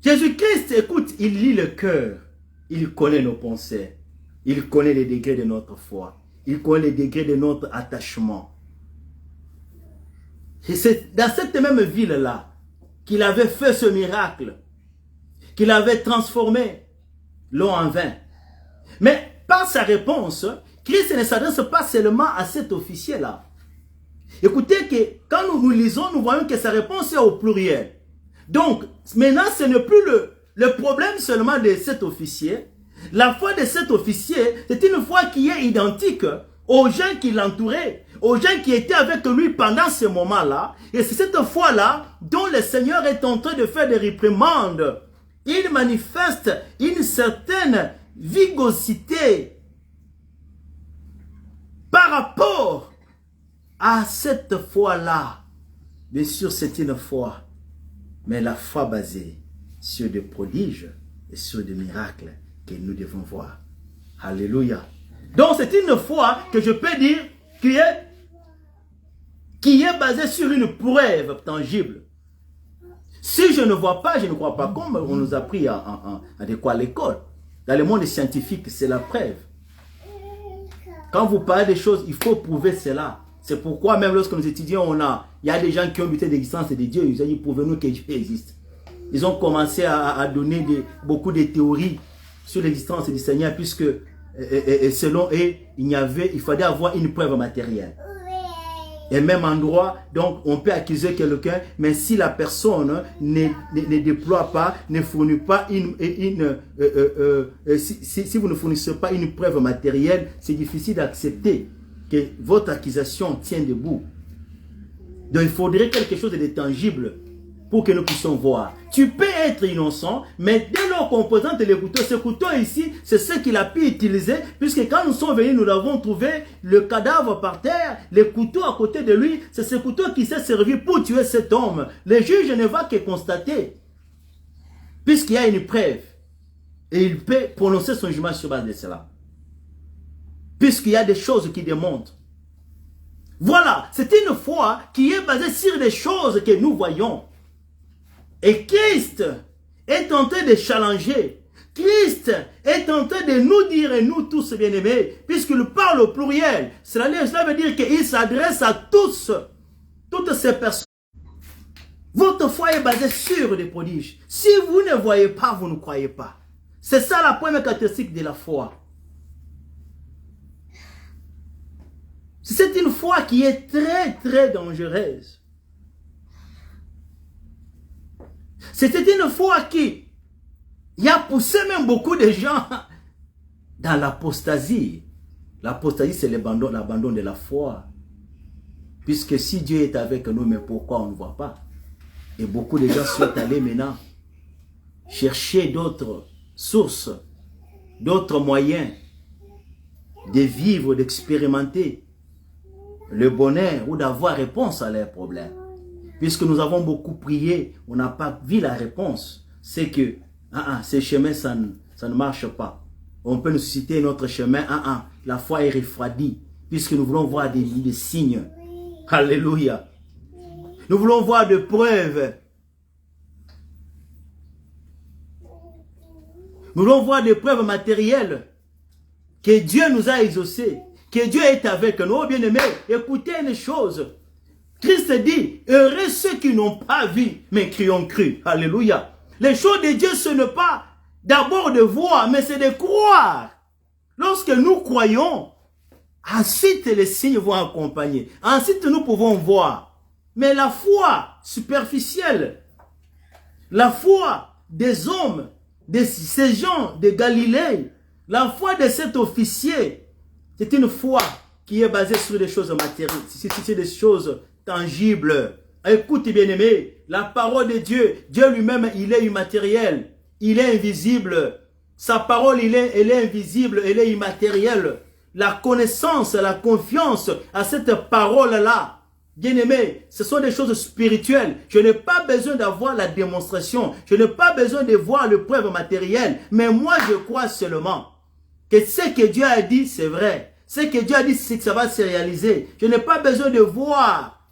Jésus-Christ, écoute, il lit le cœur. Il connaît nos pensées. Il connaît les degrés de notre foi. Il connaît les degrés de notre attachement. Et c'est dans cette même ville-là qu'il avait fait ce miracle, qu'il avait transformé l'eau en vin. Mais par sa réponse, Christ ne s'adresse pas seulement à cet officier-là. Écoutez que quand nous lisons, nous voyons que sa réponse est au pluriel. Donc, maintenant, ce n'est plus le problème seulement de cet officier. La foi de cet officier, c'est une foi qui est identique aux gens qui l'entouraient, aux gens qui étaient avec lui pendant ce moment-là. Et c'est cette foi-là dont le Seigneur est en train de faire des réprimandes. Il manifeste une certaine vigosité par rapport à cette foi-là. Bien sûr, c'est une foi, mais la foi basée sur des prodiges et sur des miracles que nous devons voir. Alléluia. Donc c'est une foi que je peux dire qui est basée sur une preuve tangible. Si je ne vois pas, je ne crois pas, comme on nous a appris à l'école. Dans le monde scientifique, c'est la preuve. Quand vous parlez des choses, il faut prouver cela. C'est pourquoi même lorsque nous étudions, il y a des gens qui ont douté de l'existence de Dieu. Ils ont dit, prouvez-nous que Dieu existe. Ils ont commencé à donner beaucoup de théories sur l'existence du Seigneur, puisque selon eux, il fallait avoir une preuve matérielle. Et même endroit, donc on peut accuser quelqu'un, mais si la personne ne déploie pas, ne fournit pas si vous ne fournissez pas une preuve matérielle, c'est difficile d'accepter que votre accusation tienne debout. Donc il faudrait quelque chose de tangible pour que nous puissions voir. Tu peux être innocent, mais dès lors qu'on présente le couteau, ce couteau ici, c'est ce qu'il a pu utiliser, puisque quand nous sommes venus, nous avons trouvé le cadavre par terre, le couteau à côté de lui, c'est ce couteau qui s'est servi pour tuer cet homme. Le juge ne va que constater, puisqu'il y a une preuve, et il peut prononcer son jugement sur base de cela. Puisqu'il y a des choses qui démontrent. Voilà, c'est une foi qui est basée sur des choses que nous voyons. Et Christ est en train de challenger. Christ est en train de nous dire, et nous tous bien-aimés, puisqu'il parle au pluriel. Cela veut dire qu'il s'adresse à tous, toutes ces personnes. Votre foi est basée sur des prodiges. Si vous ne voyez pas, vous ne croyez pas. C'est ça la première caractéristique de la foi. C'est une foi qui est très, très dangereuse. C'était une foi qui a poussé même beaucoup de gens dans l'apostasie. L'apostasie, c'est l'abandon de la foi. Puisque si Dieu est avec nous, mais pourquoi on ne voit pas? Et beaucoup de gens souhaitent aller maintenant chercher d'autres sources, d'autres moyens de vivre, d'expérimenter. le bonheur ou d'avoir réponse à leurs problèmes. Puisque nous avons beaucoup prié, on n'a pas vu la réponse. C'est que ces chemins, ça ne marche pas. On peut nous citer notre chemin. La foi est refroidie. Puisque nous voulons voir des signes. Alléluia. Nous voulons voir des preuves. Nous voulons voir des preuves matérielles. Que Dieu nous a exaucés. Que Dieu est avec nous. Oh bien-aimés, écoutez une chose. Christ dit, heureux ceux qui n'ont pas vu, mais qui ont cru. Alléluia. Les choses de Dieu, ce n'est pas d'abord de voir, mais c'est de croire. Lorsque nous croyons, ensuite les signes vont accompagner. Ensuite nous pouvons voir. Mais la foi superficielle, la foi des hommes, de ces gens de Galilée, la foi de cet officier, c'est une foi qui est basée sur des choses matérielles, c'est des choses tangibles. Écoute bien-aimé, la parole de Dieu, Dieu lui-même, il est immatériel, il est invisible. Sa parole, elle est invisible, elle est immatérielle. La connaissance, la confiance à cette parole-là, bien-aimé, ce sont des choses spirituelles. Je n'ai pas besoin d'avoir la démonstration. Je n'ai pas besoin de voir le preuve matérielle. Mais moi, je crois seulement que ce que Dieu a dit, c'est vrai. Ce que Dieu a dit, c'est que ça va se réaliser. Je n'ai pas besoin de voir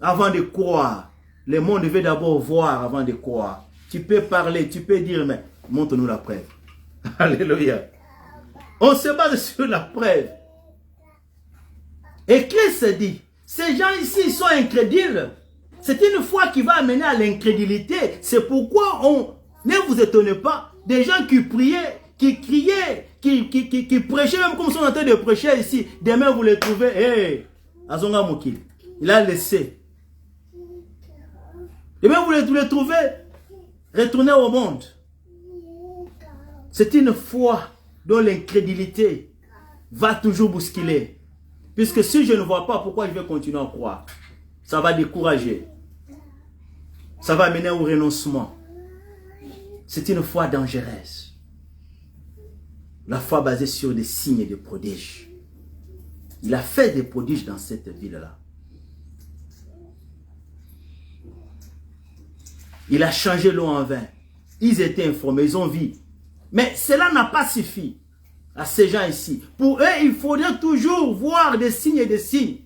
avant de croire. Le monde veut d'abord voir avant de croire. Tu peux parler, tu peux dire, mais montre-nous la preuve. Alléluia. On se base sur la preuve. Et Christ dit, ces gens ici sont incrédules. C'est une foi qui va amener à l'incrédulité. C'est pourquoi ne vous étonnez pas, des gens qui priaient, qui criaient, qui prêchaient, même comme ils sont en train de prêcher ici. Demain vous les trouvez, hey, Azonga Mokil, il a laissé. Demain vous les trouvez, retournez au monde. C'est une foi dont l'incrédulité va toujours bousculer. Puisque si je ne vois pas, pourquoi je vais continuer à croire? Ça va décourager. Ça va mener au renoncement. C'est une foi dangereuse. La foi basée sur des signes et des prodiges. Il a fait des prodiges dans cette ville-là. Il a changé l'eau en vin. Ils étaient informés, ils ont vu. Mais cela n'a pas suffi à ces gens ici. Pour eux, il faudrait toujours voir des signes et des signes.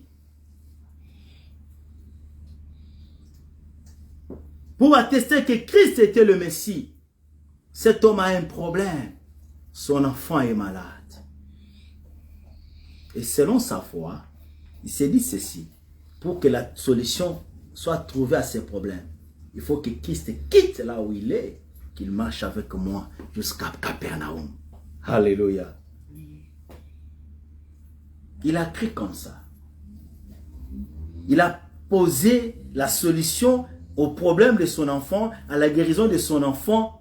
Pour attester que Christ était le Messie. Cet homme a un problème. Son enfant est malade. Et selon sa foi, il s'est dit ceci. Pour que la solution soit trouvée à ses problèmes, il faut que Christ quitte là où il est, qu'il marche avec moi jusqu'à Capernaum. Alléluia. Il a cru comme ça. Il a posé la solution au problème de son enfant, à la guérison de son enfant,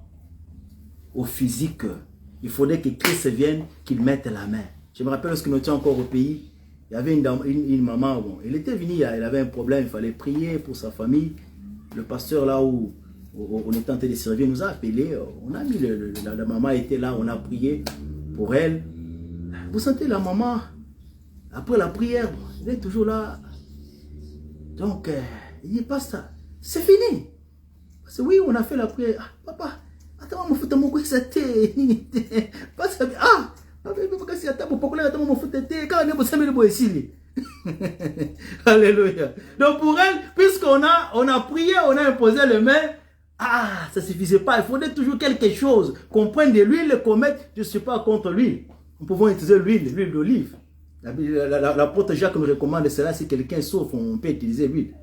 au physique. Il faudrait que Christ vienne, qu'il mette la main. Je me rappelle lorsque nous étions encore au pays, il y avait une maman, bon, elle était venue, elle avait un problème, il fallait prier pour sa famille. Le pasteur là où on était en train de servir nous a appelé, on a mis la maman était là, on a prié pour elle. Vous sentez la maman, après la prière, elle est toujours là. Donc, il dit, pasteur, c'est fini. Parce que oui, on a fait la prière. Ah, papa, attends, mon foot, mon couille, c'était. Ah, alléluia. Donc pour elle, puisqu'on a prié, on a imposé les mains, ça ne suffisait pas. Il faudrait toujours quelque chose. Qu'on prenne de l'huile, qu'on mette, je ne suis pas contre l'huile. Nous pouvons utiliser l'huile d'olive. L'apôtre Jacques nous recommande cela. Si quelqu'un souffre, on peut utiliser l'huile.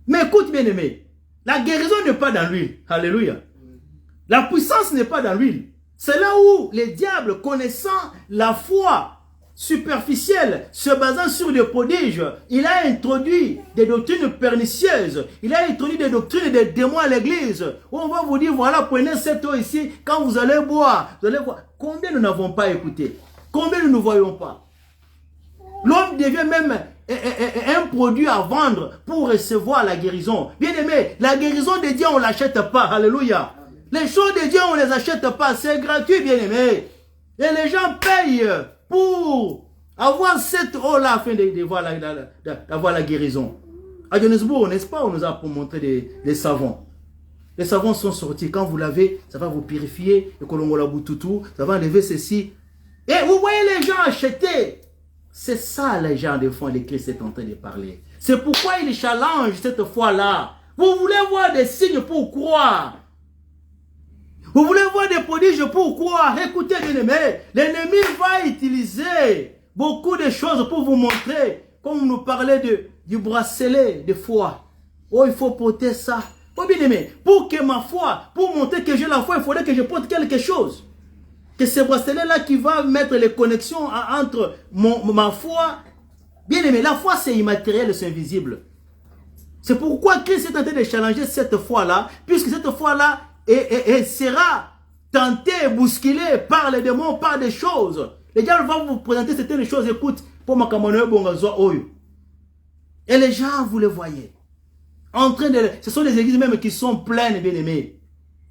Mais écoute bien aimé, la guérison n'est pas dans l'huile. Alléluia. La puissance n'est pas dans l'huile. C'est là où les diables, connaissant la foi superficielle, se basant sur des prodiges, il a introduit des doctrines pernicieuses. Il a introduit des doctrines des démons à l'église. Où on va vous dire, voilà, prenez cette eau ici, quand vous allez boire, vous allez voir. Combien nous n'avons pas écouté? Combien nous ne voyons pas? L'homme devient même un produit à vendre pour recevoir la guérison. Bien aimé, la guérison de Dieu, on ne l'achète pas. Alléluia. Les choses de Dieu, on ne les achète pas. C'est gratuit, bien aimé. Et les gens payent pour Avoir cette eau-là afin d'avoir la guérison. À Johannesburg, n'est-ce pas, on nous a montré des savons. Les savons sont sortis. Quand vous lavez, ça va vous purifier. Le kolongola boutoutou, ça va enlever ceci. Et vous voyez les gens acheter. C'est ça, les gens, des fois, les Christ est en train de parler. C'est pourquoi il challenge cette fois-là. Vous voulez voir des signes pour croire. Vous voulez voir des prodiges pour croire. Écoutez, bien-aimés, l'ennemi va utiliser beaucoup de choses pour vous montrer. Comme on nous parlait du bracelet de foi. Oh, il faut porter ça. Oh, bien-aimé, pour que ma foi, pour montrer que j'ai la foi, il faudrait que je porte quelque chose. Que ce bracelet-là qui va mettre les connexions entre ma foi. Bien-aimé, la foi c'est immatériel, c'est invisible. C'est pourquoi Christ est en train de challenger cette foi-là, puisque cette foi-là sera tentée et bousculée par les démons, par des choses. Les diables vont vous présenter certaines choses, écoute, pour ma camoneur, et les gens, vous les voyez. Ce sont des églises même qui sont pleines, bien-aimés.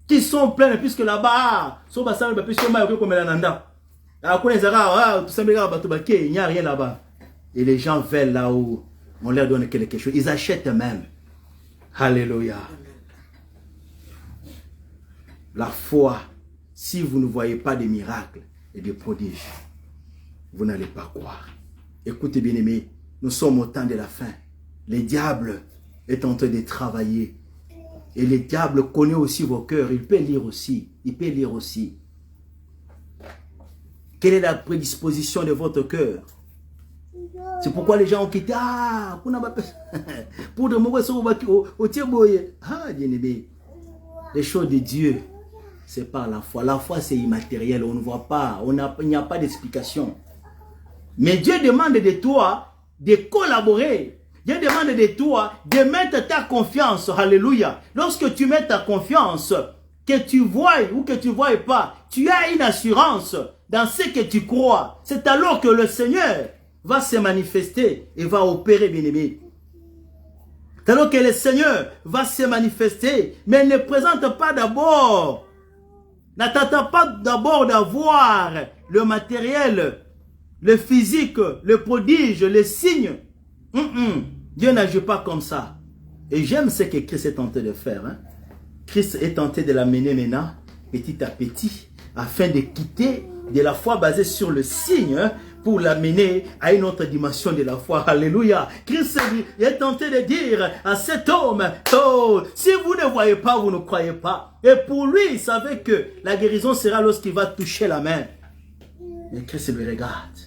Qui sont pleines, puisque là-bas, il n'y a rien là-bas. Et les gens veulent là où on leur donne quelque chose. Ils achètent même. Alléluia. La foi, si vous ne voyez pas des miracles et des prodiges, vous n'allez pas croire. Écoutez, bien-aimés, nous sommes au temps de la fin. Le diable est en train de travailler. Et le diable connaît aussi vos cœurs. Il peut lire aussi. Il peut lire aussi. Quelle est la prédisposition de votre cœur? C'est pourquoi les gens ont quitté. Ah, pour de mauvais bien-aimé. Les choses de Dieu, c'est par la foi. La foi, c'est immatériel. On ne voit pas. Il n'y a pas d'explication. Mais Dieu demande de toi de collaborer. Dieu demande de toi de mettre ta confiance. Alléluia. Lorsque tu mets ta confiance, que tu vois ou que tu ne vois pas, tu as une assurance dans ce que tu crois. C'est alors que le Seigneur va se manifester et va opérer, bien-aimé. C'est alors que le Seigneur va se manifester, mais ne présente pas d'abord. N'attends pas d'abord d'avoir le matériel, le physique, le prodige, les signes. Dieu n'agit pas comme ça. Et j'aime ce que Christ est tenté de faire. Hein? Christ est tenté de l'amener maintenant, petit à petit, afin de quitter de la foi basée sur le signe, hein, pour l'amener à une autre dimension de la foi. Alléluia. Christ est tenté de dire à cet homme, oh, si vous ne voyez pas, vous ne croyez pas. Et pour lui, il savait que la guérison sera lorsqu'il va toucher la main. Et Christ le regarde.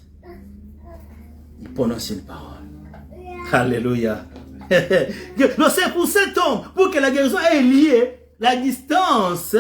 Il prononce une parole. Alléluia. Donc c'est pour cet homme, pour que la guérison ait lieu, la distance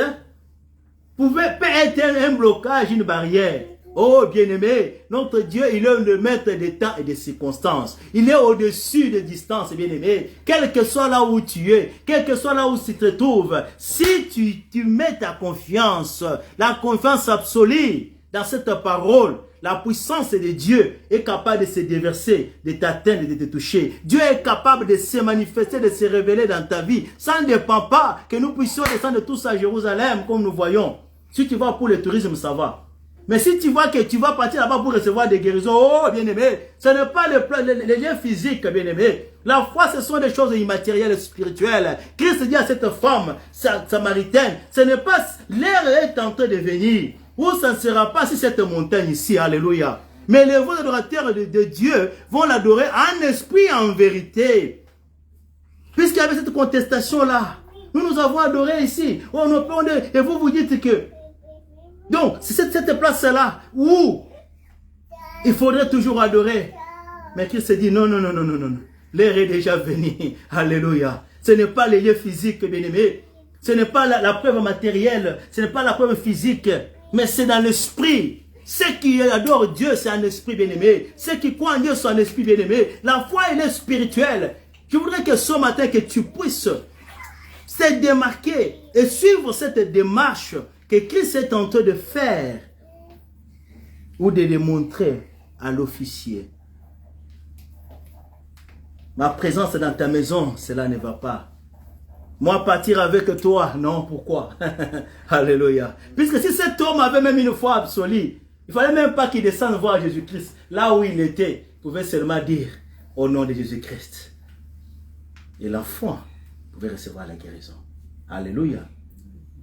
peut être un blocage, une barrière. Oh bien-aimé, notre Dieu, il est le maître des temps et des circonstances. Il est au-dessus des distances, bien-aimé. Quel que soit là où tu es, quel que soit là où tu te trouves, si tu mets ta confiance, la confiance absolue dans cette parole, la puissance de Dieu est capable de se déverser, de t'atteindre, de te toucher. Dieu est capable de se manifester, de se révéler dans ta vie. Ça ne dépend pas que nous puissions descendre tous à Jérusalem comme nous voyons. Si tu vas pour le tourisme, ça va. Mais si tu vois que tu vas partir là-bas pour recevoir des guérisons, oh bien-aimé, ce n'est pas les liens physiques, bien-aimé. La foi, ce sont des choses immatérielles et spirituelles. Christ dit à cette femme samaritaine, ce n'est pas l'air est en train de venir. Ou ça ne sera pas sur cette montagne ici, alléluia. Mais les vrais adorateurs de Dieu vont l'adorer en esprit et en vérité. Puisqu'il y avait cette contestation-là, nous avons adoré ici. Et vous vous dites que... Donc, c'est cette place-là où il faudrait toujours adorer. Mais Christ dit non. L'air est déjà venu. Alléluia. Ce n'est pas les lieux physiques, bien-aimés. Ce n'est pas la preuve matérielle. Ce n'est pas la preuve physique. Mais c'est dans l'esprit. Ceux qui adorent Dieu, c'est un esprit bien-aimé. Ceux qui croient en Dieu, c'est un esprit bien-aimé. La foi, elle est spirituelle. Je voudrais que ce matin, que tu puisses te démarquer et suivre cette démarche que Christ est en train de faire ou de démontrer à l'officier. Ma présence dans ta maison, cela ne va pas. Moi, partir avec toi, non, pourquoi? Alléluia. Puisque si cet homme avait même une foi absolue, il ne fallait même pas qu'il descende voir Jésus-Christ. là où il était, pouvait seulement dire au nom de Jésus-Christ. Et l'enfant pouvait recevoir la guérison. Alléluia.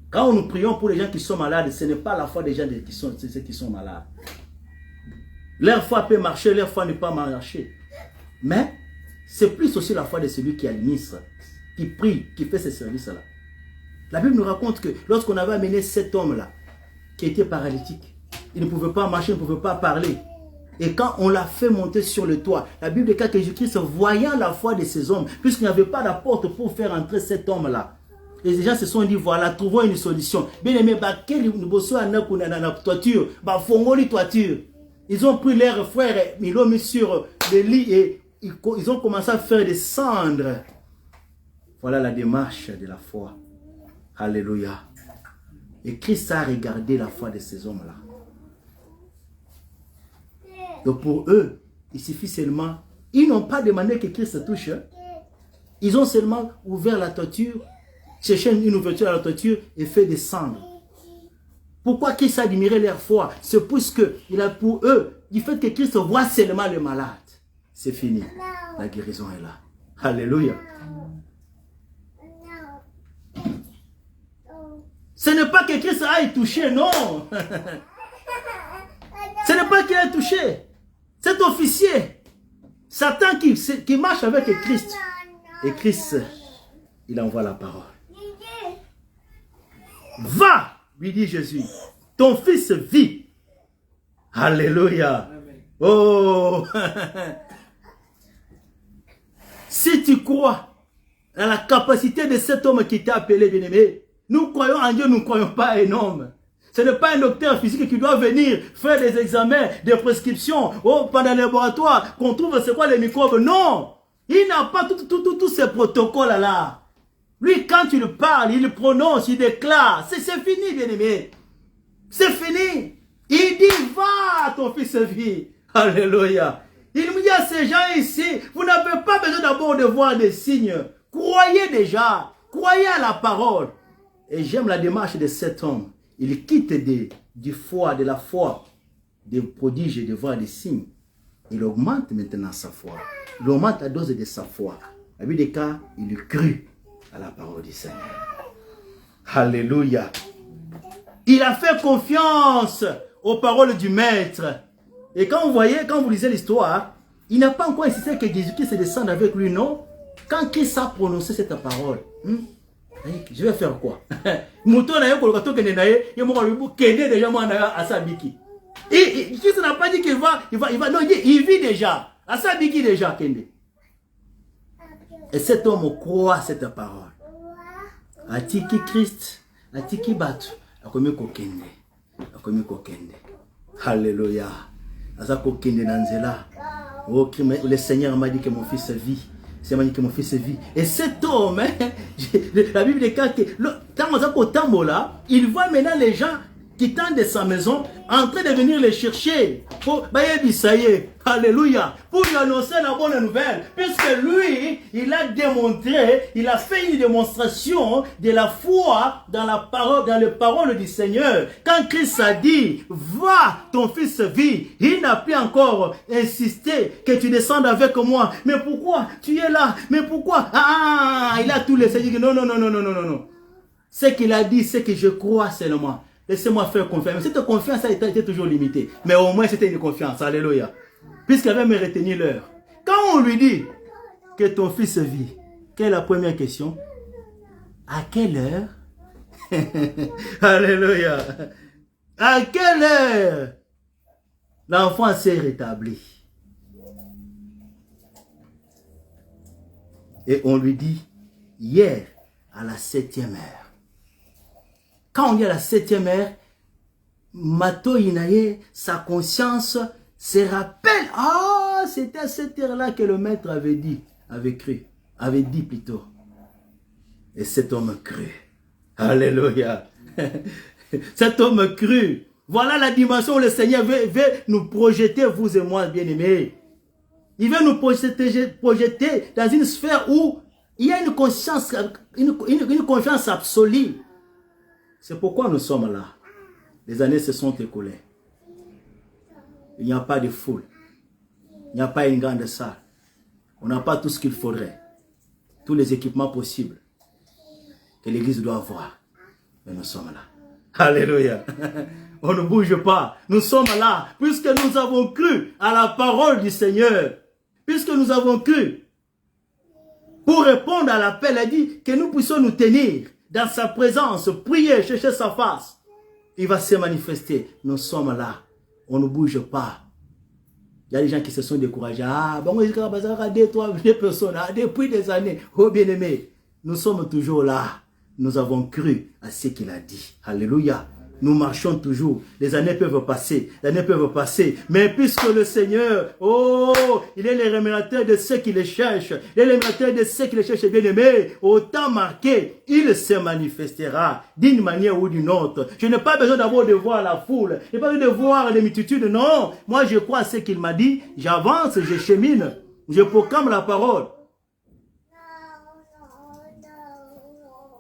Quand nous prions pour les gens qui sont malades, ce n'est pas la foi des gens ceux qui sont malades. Leur foi peut marcher, leur foi ne peut pas marcher. Mais c'est plus aussi la foi de celui qui administre, qui prie, qui fait ce service-là. La Bible nous raconte que lorsqu'on avait amené cet homme-là, qui était paralytique, il ne pouvait pas marcher, il ne pouvait pas parler. Et quand on l'a fait monter sur le toit, la Bible dit que Jésus-Christ, voyant la foi de ces hommes, puisqu'il n'y avait pas de porte pour faire entrer cet homme-là, les gens se sont dit, voilà, trouvons une solution. Bien aimé, quel toiture, toiture. Ils ont pris leurs frères, ils l'ont mis sur le lit et ils ont commencé à faire descendre. Voilà la démarche de la foi. Alléluia. Et Christ a regardé la foi de ces hommes-là. Donc pour eux, il suffit seulement, ils n'ont pas demandé que Christ se touche. Ils ont seulement ouvert la toiture, cherché une ouverture à la toiture et fait descendre. Pourquoi Christ a admiré leur foi? C'est puisque il a pour eux, du fait que Christ voit seulement les malades. C'est fini. La guérison est là. Alléluia. Ce n'est pas que Christ aille toucher, non. Ce n'est pas qu'il a touché. Cet officier, Satan qui marche avec Christ. Et Christ, il envoie la parole. Va, lui dit Jésus, ton fils vit. Alléluia. Oh. Si tu crois à la capacité de cet homme qui t'a appelé, bien-aimé, nous croyons en Dieu, nous ne croyons pas à un homme. Ce n'est pas un docteur physique qui doit venir faire des examens, des prescriptions, pendant le laboratoire, qu'on trouve c'est quoi les microbes. Non! Il n'a pas tous ces protocoles-là. Lui, quand tu le parles, il le prononce, il déclare. C'est fini, bien-aimé. C'est fini. Il dit, va, ton fils vit. Alléluia. Il me dit à ces gens ici, vous n'avez pas besoin d'abord de voir des signes. Croyez déjà. Croyez à la parole. Et j'aime la démarche de cet homme. Il quitte de la foi, des prodiges et de voir des signes. Il augmente maintenant sa foi. Il augmente la dose de sa foi. À lui des cas, il crut à la parole du Seigneur. Alléluia. Il a fait confiance aux paroles du Maître. Et quand vous lisez l'histoire, il n'a pas encore insisté que Jésus-Christ se descende avec lui, non. Quand Christ a prononcé cette parole, je vais faire quoi? Christ n'a pas dit qu'il va, non, il vit déjà. Asabiki déjà, Kende. Et cet homme croit cette parole. Atiki Christ, Atiki Batu, Akomi Kokende. Akomi Kokende. Alléluia. Azako Kende Nanzela. Oh, le Seigneur m'a dit que mon fils vit. C'est dit que mon fils vit. Et cet homme, la Bible déclare que il voit maintenant les gens qui tentent de sa maison en train de venir les chercher. Pour alléluia. Pour lui annoncer la bonne nouvelle. Puisque lui, il a démontré, il a fait une démonstration de la foi dans la parole, dans les paroles du Seigneur. Quand Christ a dit, va, ton fils vit, il n'a plus encore insisté que tu descendes avec moi. Mais pourquoi tu es là? Mais pourquoi? Il a tout laissé. Il dit, non. Ce qu'il a dit, c'est que je crois seulement. Laissez-moi faire confiance. Mais cette confiance a été toujours limitée. Mais au moins, c'était une confiance. Alléluia. Puisqu'il avait me retenir l'heure. Quand on lui dit que ton fils vit, quelle est la première question? À quelle heure? Alléluia. À quelle heure l'enfant s'est rétabli? Et on lui dit, hier, à la 7e heure. Quand on dit à la 7e heure, Mato Inaye, sa conscience se rappelle. C'était à cette heure-là que le maître avait dit plutôt. Et cet homme crut. Alléluia. Cet homme crut. Voilà la dimension où le Seigneur veut nous projeter, vous et moi, bien-aimés. Il veut nous projeter dans une sphère où il y a une conscience, une confiance absolue. C'est pourquoi nous sommes là. Les années se sont écoulées. Il n'y a pas de foule. Il n'y a pas une grande salle. On n'a pas tout ce qu'il faudrait. Tous les équipements possibles que l'église doit avoir. Mais nous sommes là. Alléluia. On ne bouge pas. Nous sommes là. Puisque nous avons cru à la parole du Seigneur. Puisque nous avons cru. Pour répondre à l'appel, il dit que nous puissions nous tenir dans sa présence, prier, chercher sa face. Il va se manifester. Nous sommes là. On ne bouge pas. Il y a des gens qui se sont découragés. Ah, bon, deux personnes, depuis des années. Oh, bien-aimé, nous sommes toujours là. Nous avons cru à ce qu'il a dit. Alléluia. Nous marchons toujours. Les années peuvent passer. Mais puisque le Seigneur, oh, il est le rémunérateur de ceux qui le cherchent. Il est le rémunérateur de ceux qui le cherchent, bien-aimé. Au temps marqué, il se manifestera d'une manière ou d'une autre. Je n'ai pas besoin d'abord de voir la foule. Je n'ai pas besoin de voir les multitudes. Non. Moi, je crois à ce qu'il m'a dit. J'avance, je chemine. Je proclame la parole.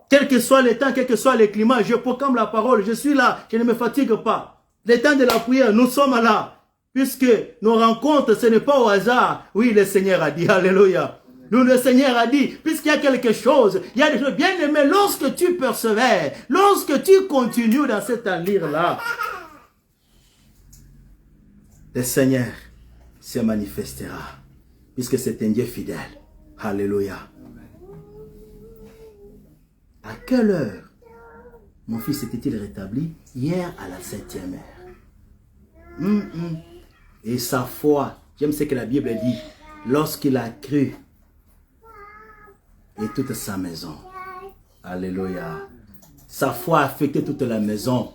Quel que soit le temps, quel que soit le climat, je proclame la parole, je suis là, je ne me fatigue pas. Le temps de la prière, nous sommes là. Puisque nos rencontres, ce n'est pas au hasard. Oui, le Seigneur a dit, alléluia. Le Seigneur a dit, puisqu'il y a quelque chose, il y a des choses bien aimées, lorsque tu persévères, lorsque tu continues dans cette allure-là, le Seigneur se manifestera. Puisque c'est un Dieu fidèle. Alléluia. À quelle heure mon fils était-il rétabli? Hier à la 7e heure. Et sa foi, j'aime ce que la Bible dit, lorsqu'il a cru, et toute sa maison. Alléluia. Sa foi a affecté toute la maison.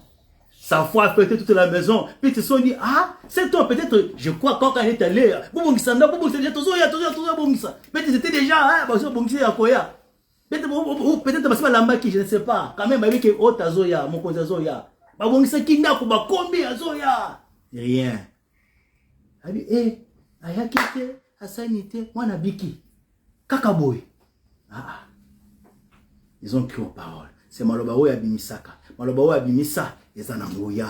Sa foi a affecté toute la maison. Puis ils se sont dit, ah, c'est toi peut-être, je crois quand on est allé, mais ils étaient déjà, peut-être parce que Lambaki, je ne sais pas. Quand même, avec autre Azoya, mon cousin Azoya. Rien. Ayakite, Asanite, Wanabiki. Kakaboy. Ah. Ils ont cru aux paroles. C'est Malobaou et Abimisaka. Malobaou et Abimisa.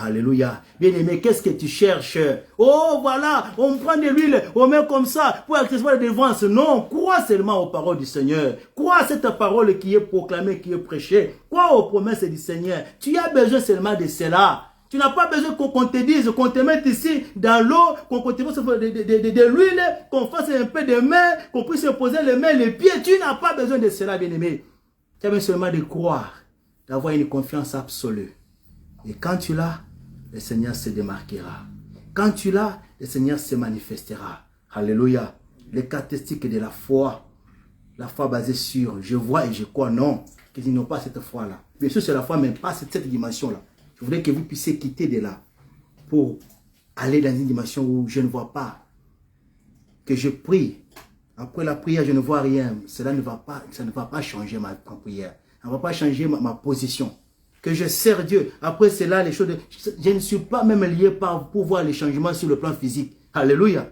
Alléluia. Bien aimé, qu'est-ce que tu cherches? Oh, voilà, on prend de l'huile, on met comme ça pour accessoire la délivrance. Non, crois seulement aux paroles du Seigneur. Crois à cette parole qui est proclamée, qui est prêchée. Crois aux promesses du Seigneur. Tu as besoin seulement de cela. Tu n'as pas besoin qu'on te dise, qu'on te mette ici dans l'eau, qu'on te mette de l'huile, qu'on fasse un peu de main, qu'on puisse poser les mains, les pieds. Tu n'as pas besoin de cela, bien aimé. Tu as besoin seulement de croire, d'avoir une confiance absolue. Et quand tu l'as, le Seigneur se démarquera. Quand tu l'as, le Seigneur se manifestera. Alléluia. Les caractéristiques de la foi basée sur je vois et je crois, non. Qu'ils n'ont pas cette foi-là. Bien sûr, c'est la foi, mais pas cette dimension-là. Je voudrais que vous puissiez quitter de là pour aller dans une dimension où je ne vois pas. Que je prie. Après la prière, je ne vois rien. Cela ne va pas changer ma prière. Ça ne va pas changer ma position. Que je sers Dieu. Après cela, les choses, je ne suis pas même lié pour voir les changements sur le plan physique. Alléluia.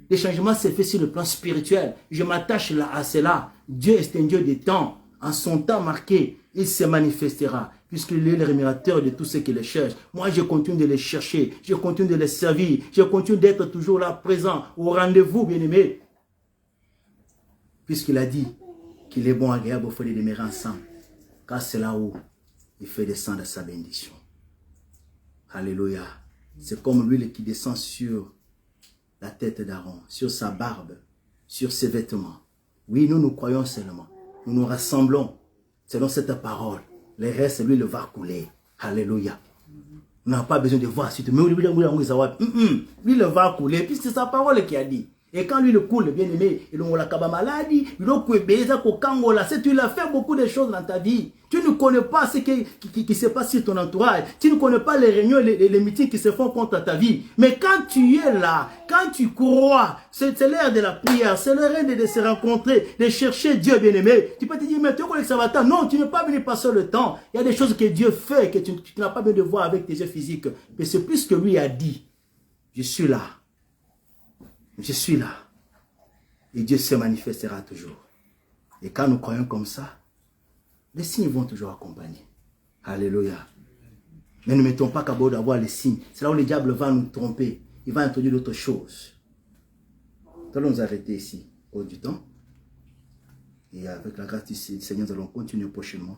Les changements se fait sur le plan spirituel. Je m'attache là à cela. Dieu est un Dieu des temps. En son temps marqué, il se manifestera. Puisqu'il est le rémunérateur de tous ceux qui le cherchent. Moi, je continue de les chercher. Je continue de les servir. Je continue d'être toujours là, présent, au rendez-vous, bien-aimé. Puisqu'il a dit qu'il est bon, agréable, il faut les demeurer ensemble. Car c'est là où il fait descendre sa bénédiction. Alléluia. C'est comme l'huile qui descend sur la tête d'Aaron, sur sa barbe, sur ses vêtements. Oui, nous croyons seulement. Nous nous rassemblons selon cette parole. Le reste, lui, le va couler. Alléluia. On n'a pas besoin de voir si tu lui, le va couler. Puisque c'est sa parole qui a dit. Et quand lui le coule, bien aimé, il a maladie, tu as fait beaucoup de choses dans ta vie. Tu ne connais pas ce qui se passe sur ton entourage. Tu ne connais pas les réunions, les meetings qui se font contre ta vie. Mais quand tu es là, quand tu crois, c'est l'heure de la prière, c'est l'heure de se rencontrer, de chercher Dieu, bien aimé. Tu peux te dire, mais tu connais que ça va t'attendre. Non, tu n'es pas venu passer le temps. Il y a des choses que Dieu fait, que tu n'as pas besoin de voir avec tes yeux physiques. Mais c'est plus que lui a dit. Je suis là. Je suis là. Et Dieu se manifestera toujours. Et quand nous croyons comme ça, les signes vont toujours accompagner. Alléluia. Mais ne mettons pas qu'à bord d'avoir les signes. C'est là où le diable va nous tromper. Il va introduire d'autres choses. Nous allons nous arrêter ici, au du temps. Et avec la grâce du Seigneur, nous allons continuer prochainement.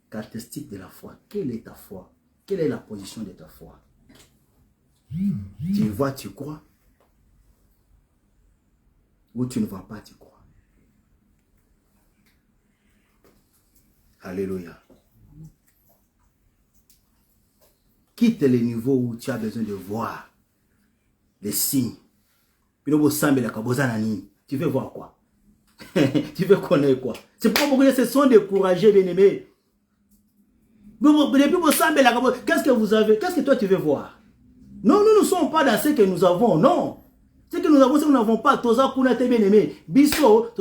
Caractéristique de la foi. Quelle est ta foi? Quelle est la position de ta foi? Tu vois, tu crois. Ou tu ne vois pas, tu crois. Alléluia. Quitte les niveaux où tu as besoin de voir les signes. Tu veux voir quoi? Tu veux connaître quoi? C'est pourquoi beaucoup de se sont découragés, bien-aimés. Qu'est-ce que vous avez? Qu'est-ce que toi tu veux voir? Non, nous ne sommes pas dans ce que nous avons, non. Ce que nous avons, c'est que nous n'avons pas. Bien-aimés. Biso,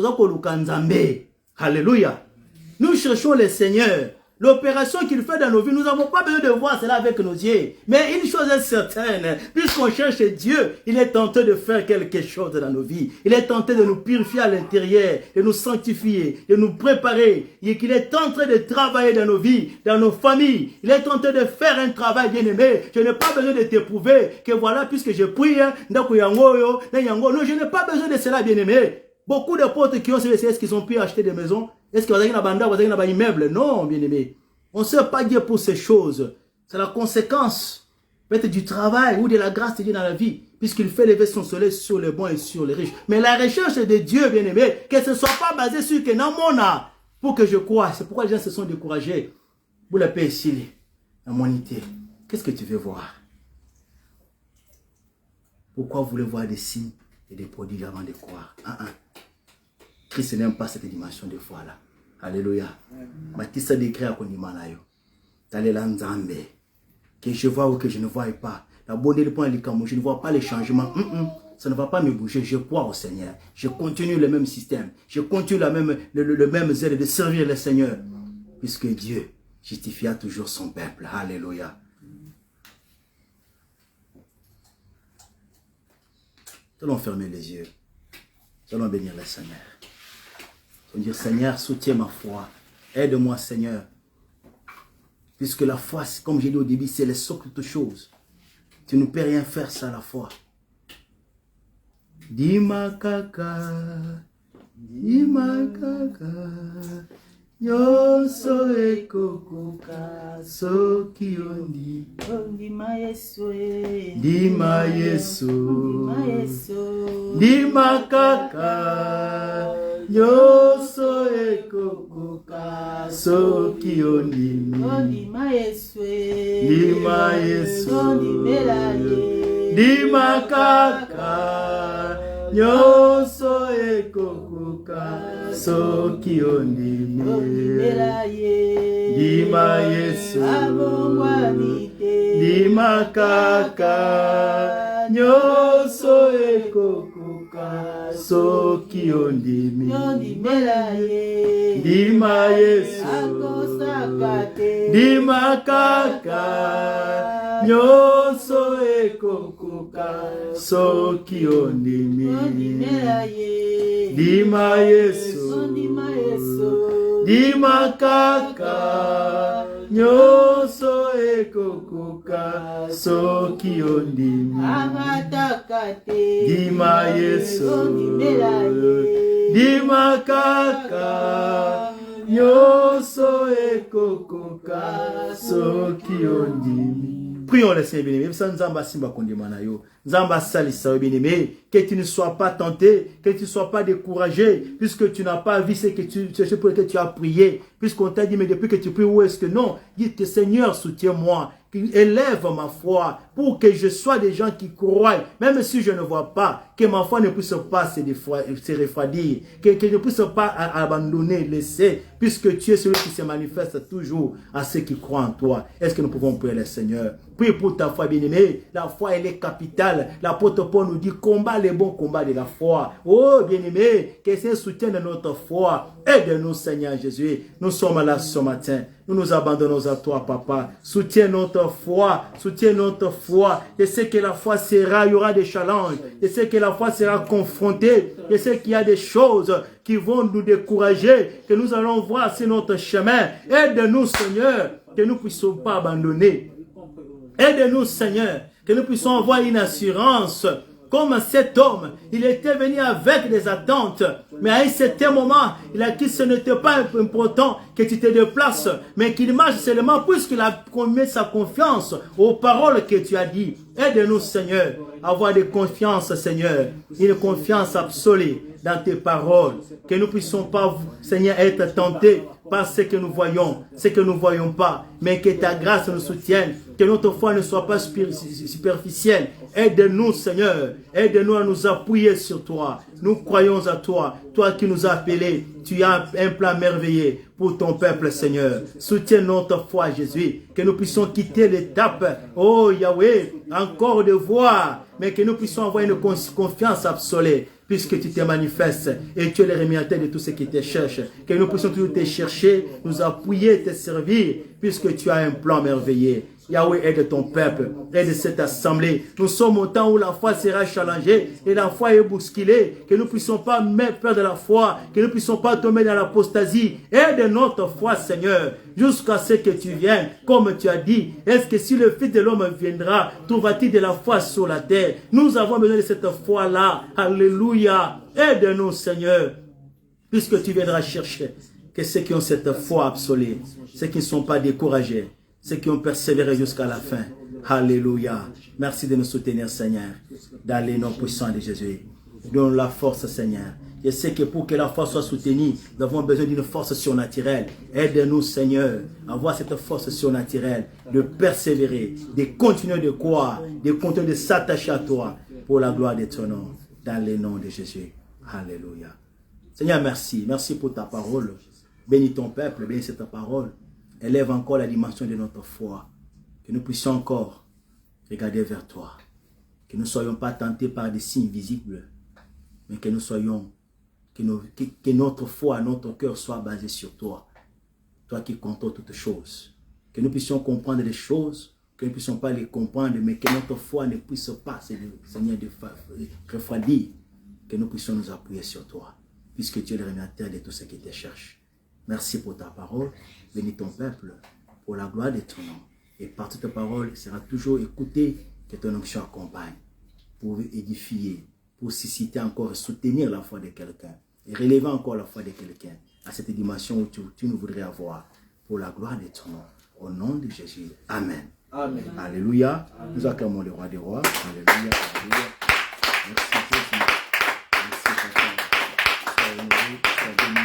Alléluia. Nous cherchons le Seigneur. L'opération qu'il fait dans nos vies, nous n'avons pas besoin de voir cela avec nos yeux. Mais une chose est certaine, puisqu'on cherche Dieu, il est tenté de faire quelque chose dans nos vies. Il est tenté de nous purifier à l'intérieur, de nous sanctifier, de nous préparer. Et qu'il est en train de travailler dans nos vies, dans nos familles. Il est tenté de faire un travail bien-aimé. Je n'ai pas besoin de t'éprouver que voilà, puisque je prie, non, je n'ai pas besoin de cela, bien-aimé. Beaucoup de potes qui ont CVC, est-ce qu'ils ont pu acheter des maisons? Est-ce qu'ils ont un immeuble? Non, bien-aimé. On ne sait pas Dieu pour ces choses. C'est la conséquence peut-être du travail ou de la grâce de Dieu dans la vie, puisqu'il fait lever son soleil sur les bons et sur les riches. Mais la recherche de Dieu, bien-aimé, que ce ne soit pas basé sur que non, mon âme, pour que je croie. C'est pourquoi les gens se sont découragés. Vous la paix ici, la monité. Qu'est-ce que tu veux voir? Pourquoi vous voulez voir des signes et des prodiges avant de croire? Christ n'aime pas cette dimension de foi-là. Alléluia. Matissa décret à Kondimanayo. D'aller là, Nzambe. Que je vois ou que je ne vois pas. La bonne du point, je ne vois pas les changements. Ça ne va pas me bouger. Je crois au Seigneur. Je continue le même système. Je continue le même zèle de servir le Seigneur. Puisque Dieu justifia toujours son peuple. Alléluia. Nous allons fermer les yeux. Nous allons bénir le Seigneur. Nous allons dire, Seigneur, soutiens ma foi. Aide-moi, Seigneur. Puisque la foi, comme j'ai dit au début, c'est le socle de toutes choses. Tu ne peux rien faire sans la foi. Dima kaka, Yoso ekokuka soki ondi. Dima Yesu. Dima Yesu. Dima kaka. Yoso ekokuka soki ondi. Dima Yesu. Dima Yesu. Dima kaka. Yoso ekokuka soki ondimela ye. Dima Yesu. Dima kaka. Yoso ekokuka soki ondimela ye. Dima Yesu. Dima kaka. Nyoso ekokuka soki ondimela ye. Dima Yesu. Dima kaka. Nyoso ekokuka soki ondimela. Dima Yesu. Dima kaka. Nyoso ekokuka soki ondimela. Prions le Seigneur bien-aimé. Que tu ne sois pas tenté, que tu ne sois pas découragé, puisque tu n'as pas vu ce pour lequel tu as prié, puisqu'on t'a dit, mais depuis que tu pries, où est-ce que non? Dis-te, Seigneur, soutiens-moi, élève ma foi, pour que je sois des gens qui croient, même si je ne vois pas, que ma foi ne puisse pas se refroidir, que je ne puisse pas abandonner, laisser, puisque tu es celui qui se manifeste toujours à ceux qui croient en toi. Est-ce que nous pouvons prier le Seigneur? Prie pour ta foi, bien-aimée. La foi, elle est capitale. L'apôtre Paul nous dit, combat les bons combats de la foi. Oh, bien-aimé, que c'est soutien de notre foi. Aide-nous, Seigneur Jésus. Nous sommes là ce matin. Nous nous abandonnons à toi, Papa. Soutiens notre foi. Soutiens notre foi. Je sais que la foi sera, il y aura des challenges. Je sais que la foi sera confrontée. Je sais qu'il y a des choses qui vont nous décourager, que nous allons voir sur notre chemin. Aide-nous, Seigneur, que nous ne puissions pas abandonner. Aide-nous, Seigneur, que nous puissions avoir une assurance comme cet homme, il était venu avec des attentes, mais à un certain moment, il a dit que ce n'était pas important que tu te déplaces, mais qu'il marche seulement puisqu'il a mis sa confiance aux paroles que tu as dit. Aide-nous, Seigneur, à avoir de confiance, Seigneur, une confiance absolue dans tes paroles, que nous ne puissions pas, Seigneur, être tentés par ce que nous voyons, ce que nous ne voyons pas, mais que ta grâce nous soutienne, que notre foi ne soit pas superficielle. Aide-nous, Seigneur, aide-nous à nous appuyer sur toi. Nous croyons à toi, toi qui nous as appelés. Tu as un plan merveilleux pour ton peuple, Seigneur. Soutiens notre foi, Jésus, que nous puissions quitter l'étape, oh Yahweh, encore de voir, mais que nous puissions avoir une confiance absolue, puisque tu te manifestes et tu es le rémunérateur de tous ceux qui te cherchent. Que nous puissions toujours te chercher, nous appuyer, te servir, puisque tu as un plan merveilleux. Yahweh, aide ton peuple, aide cette assemblée. Nous sommes au temps où la foi sera challengée et la foi est bousculée. Que nous ne puissions pas mettre peur de la foi, que nous ne puissions pas tomber dans l'apostasie. Aide notre foi, Seigneur, jusqu'à ce que tu viennes, comme tu as dit. Est-ce que si le Fils de l'homme viendra, trouva-t-il de la foi sur la terre? Nous avons besoin de cette foi-là. Alléluia. Aide-nous, Seigneur, puisque tu viendras chercher que ceux qui ont cette foi absolue, ceux qui ne sont pas découragés, ceux qui ont persévéré jusqu'à la fin. Alléluia. Merci de nous soutenir, Seigneur, dans les noms puissants de Jésus. Donne la force, Seigneur. Je sais que pour que la force soit soutenue, nous avons besoin d'une force surnaturelle. Aide-nous, Seigneur, à avoir cette force surnaturelle, de persévérer, de continuer de croire, de continuer de s'attacher à toi, pour la gloire de ton nom, dans les noms de Jésus. Alléluia. Seigneur, merci. Merci pour ta parole. Bénis ton peuple, bénis cette parole. Élève encore la dimension de notre foi. Que nous puissions encore regarder vers toi. Que nous ne soyons pas tentés par des signes visibles. Mais que nous soyons, que notre foi, notre cœur soit basé sur toi. Toi qui contrôles toutes choses. Que nous puissions comprendre les choses. Que nous ne puissions pas les comprendre. Mais que notre foi ne puisse pas, Seigneur, refroidir. Que nous puissions nous appuyer sur toi. Puisque tu es le rémunérateur de tous ceux qui te cherchent. Merci pour ta parole. Bénis ton peuple pour la gloire de ton nom. Et par toute ta parole sera toujours écoutée, que ton onction accompagne pour édifier, pour susciter encore et soutenir la foi de quelqu'un et relever encore la foi de quelqu'un à cette dimension où tu nous voudrais avoir pour la gloire de ton nom. Au nom de Jésus. Amen. Amen. Alléluia. Amen. Nous acclamons le roi des rois. Alléluia. Alléluia. Merci Jésus. Merci Papa. Sois honoré, sois béni.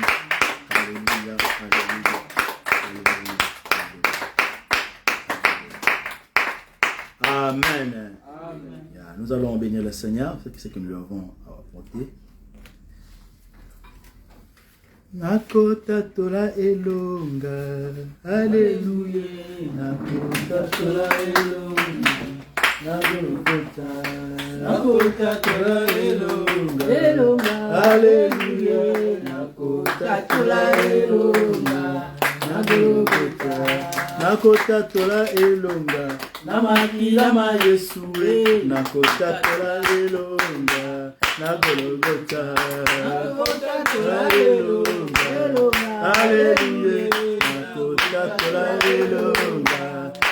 Alléluia. Alléluia. Amen. Amen. Nous allons bénir le Seigneur, c'est ce que nous lui avons apporté. Nakota tola elonga, Alléluia. Nakota tola elonga, Nakota tola elonga, Alléluia. Nakota tola elonga, Nakota tola elonga, Namakila ma Yesue, Nakota tola elonga, Nagologota, Nakota tola elonga, Alléluia. Nakota tola elonga,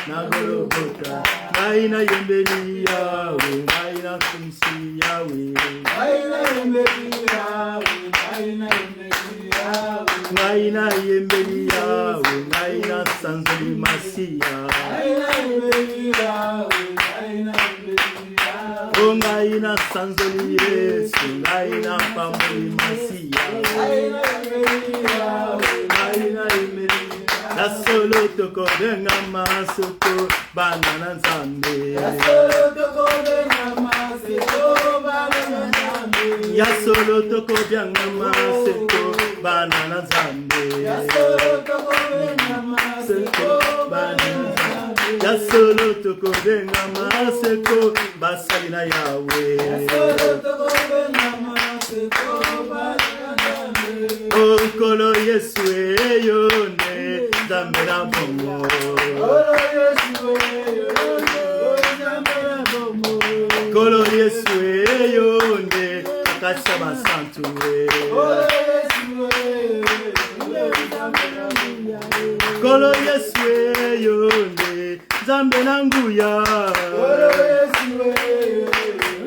Nagologota, Aina yembeli yawe, Aina kumsi yawe, Aina yembeli yawe, Aina yembeli yawe, Aina yembeli yawe, Aina sanzoli masia, Aina yembeli yawe, Aina yembeli yawe, Aina sanzoli Yesu, Aina pamuli masia, Aina yembeli yawe, Aina yembeli la solo toko benga masoko banana nzambe, ya solo toko benga masoko banana nzambe, ya solo toko benga masoko banana nzambe, ya solo toko benga masoko banana nzambe, ya solo toko benga masoko basali na yawe, ya solo toko benga masoko banana nzambe, okolo Yesu eyone Zambe na bomo, Kolo Yesu Kolo Yesu eyonde, Akasha basantu Kolo Yesu eyonde, Zambe na nguya, Kolo Yesu eyonde,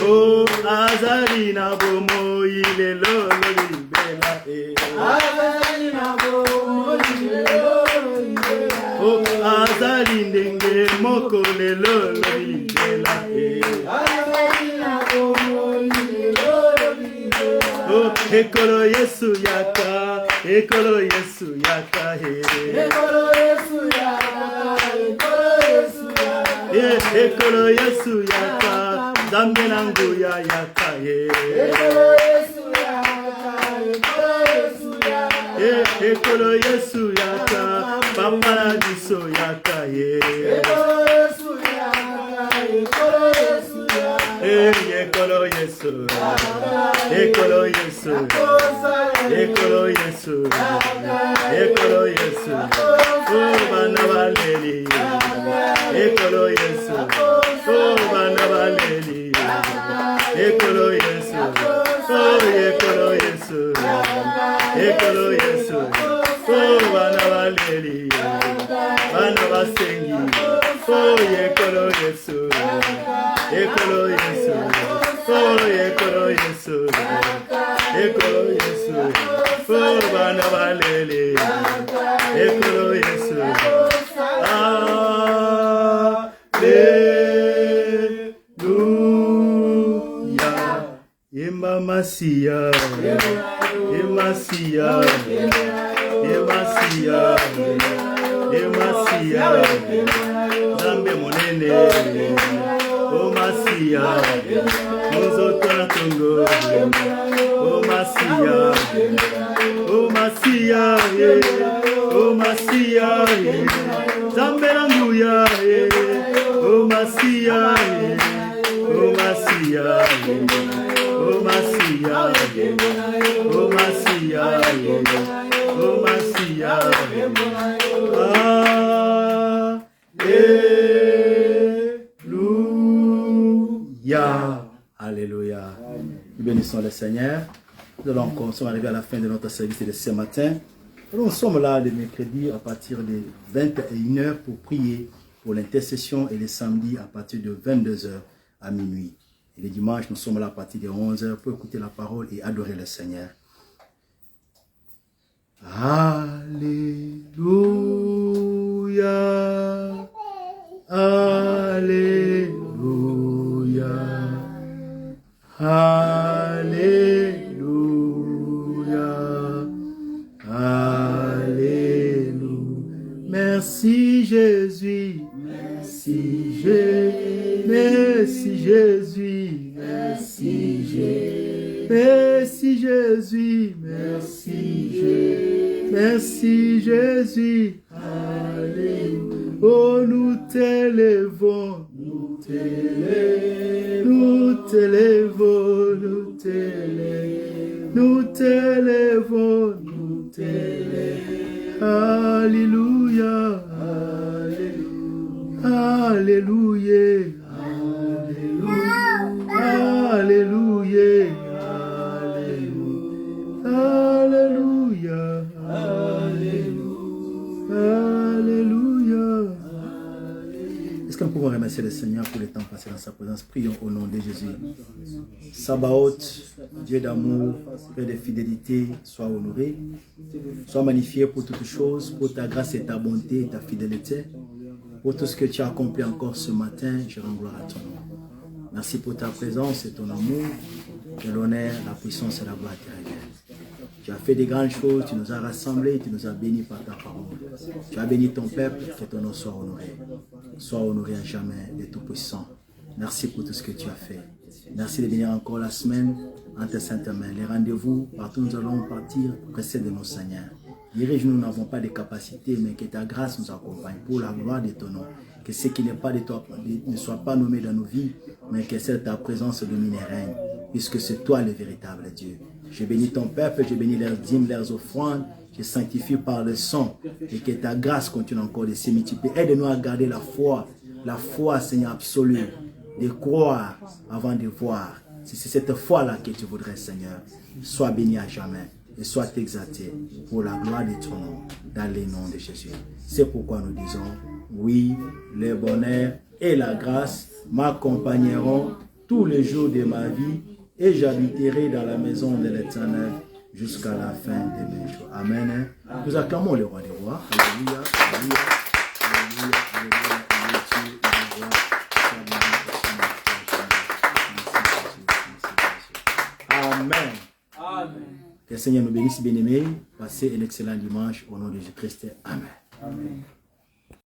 Oh, Azalina Bomo, il est lolo libela. Azalina Bomo, il est lolo libela. Oh, Azalindenge, moko le lolo libela. Azalina Bomo, il est lolo libela. Oh, Ekolo Yesu Yaka, Ekolo Yesu Yaka, Ekolo Yesu Yaka, Ekolo Yesu Yaka, Ekolo Yesu Yaka, Zambenangu ya Yaka, Ekolo Yesu Yaka, Ekolo Yesu Yaka, Ekolo Yesu Yaka, Papa Diso Yaka, Ekolo Yesu Yaka, Ekolo Yesu Yaka, Ekolo Yesu, Ekolo Yesu, Ekolo Yesu, Ekolo Yesu, oh bana baleli, Ekolo Yesu, oh bana baleli, Ekolo Yesu, oh Ekolo Yesu, Ekolo Yesu, oh bana baleli, bana basengi, oh Ekolo Yesu, Ekolo Yesu, oh Ekolo Yesu, Ekolo Yesu, oh bana baleli, Ekolo Yesu, Alleluia, Yemba Masia, Yemasia, Yemasia, Yemasia, Zambe monene, O Masia, Mozoto Tongo, O Masia, O Masia, O Masia, Zambe Languya, O Masia, O Masia, O Masia, O Masia, O Masia, Alléluia. Alléluia. Nous bénissons le Seigneur. Nous sommes arrivés à la fin de notre service de ce matin. Nous sommes là le mercredi à partir de 21h pour prier pour l'intercession et les samedis à partir de 22h à minuit. Et les dimanches, nous sommes là à partir de 11h pour écouter la parole et adorer le Seigneur. Alléluia. Alléluia. Alléluia. Alléluia. Merci Jésus. Merci Jésus. Merci Jésus. Merci Jésus. Merci Jésus. Merci Jésus. Merci Jésus. Alléluia. Oh, nous t'élèvons. Nous t'élèvons. Nous t'élèvons. Nous t'élèvons. Nous t'élèvons. Nous t'élèvons. Alléluia. Alléluia. Alléluia. Alléluia. Alléluia. Alléluia. Est-ce que nous pouvons remercier le Seigneur pour le temps passé dans sa présence? Prions au nom de Jésus. Sabaoth, Dieu d'amour, Père de fidélité, sois honoré. Sois magnifié pour toutes choses, pour ta grâce et ta bonté et ta fidélité. Pour tout ce que tu as accompli encore ce matin, je rends gloire à ton nom. Merci pour ta présence et ton amour, que l'honneur, la puissance et la gloire te reviennent. Tu as fait des grandes choses, tu nous as rassemblés, tu nous as bénis par ta parole. Tu as béni ton peuple, que ton nom soit honoré. Sois honoré à jamais, le Tout-Puissant. Merci pour tout ce que tu as fait. Merci de venir encore la semaine en tes saintes mains. Les rendez-vous, partout nous allons partir, précède nos Seigneurs. Dirige-nous, nous n'avons pas de capacité, mais que ta grâce nous accompagne pour la gloire de ton nom. Que ce qui n'est pas de toi ne soit pas nommé dans nos vies, mais que c'est ta présence domine et règne, puisque c'est toi le véritable Dieu. Je bénis ton peuple, je bénis leurs dîmes, leurs offrandes, je sanctifie par le sang, et que ta grâce continue encore de se multiplier. Aide-nous à garder la foi, Seigneur, absolue, de croire avant de voir. Si c'est cette foi-là que tu voudrais, Seigneur, sois béni à jamais et sois exalté pour la gloire de ton nom, dans le nom de Jésus. C'est pourquoi nous disons, oui, le bonheur et la grâce m'accompagneront tous les jours de ma vie et j'habiterai dans la maison de l'Éternel jusqu'à la fin de mes jours. Amen. Nous acclamons le roi des rois. Alléluia. Alléluia. Alléluia. Alléluia. Amen. Amen. Que le Seigneur nous bénisse, bien-aimés. Passez un excellent dimanche au nom de Jésus-Christ. Amen. Amen.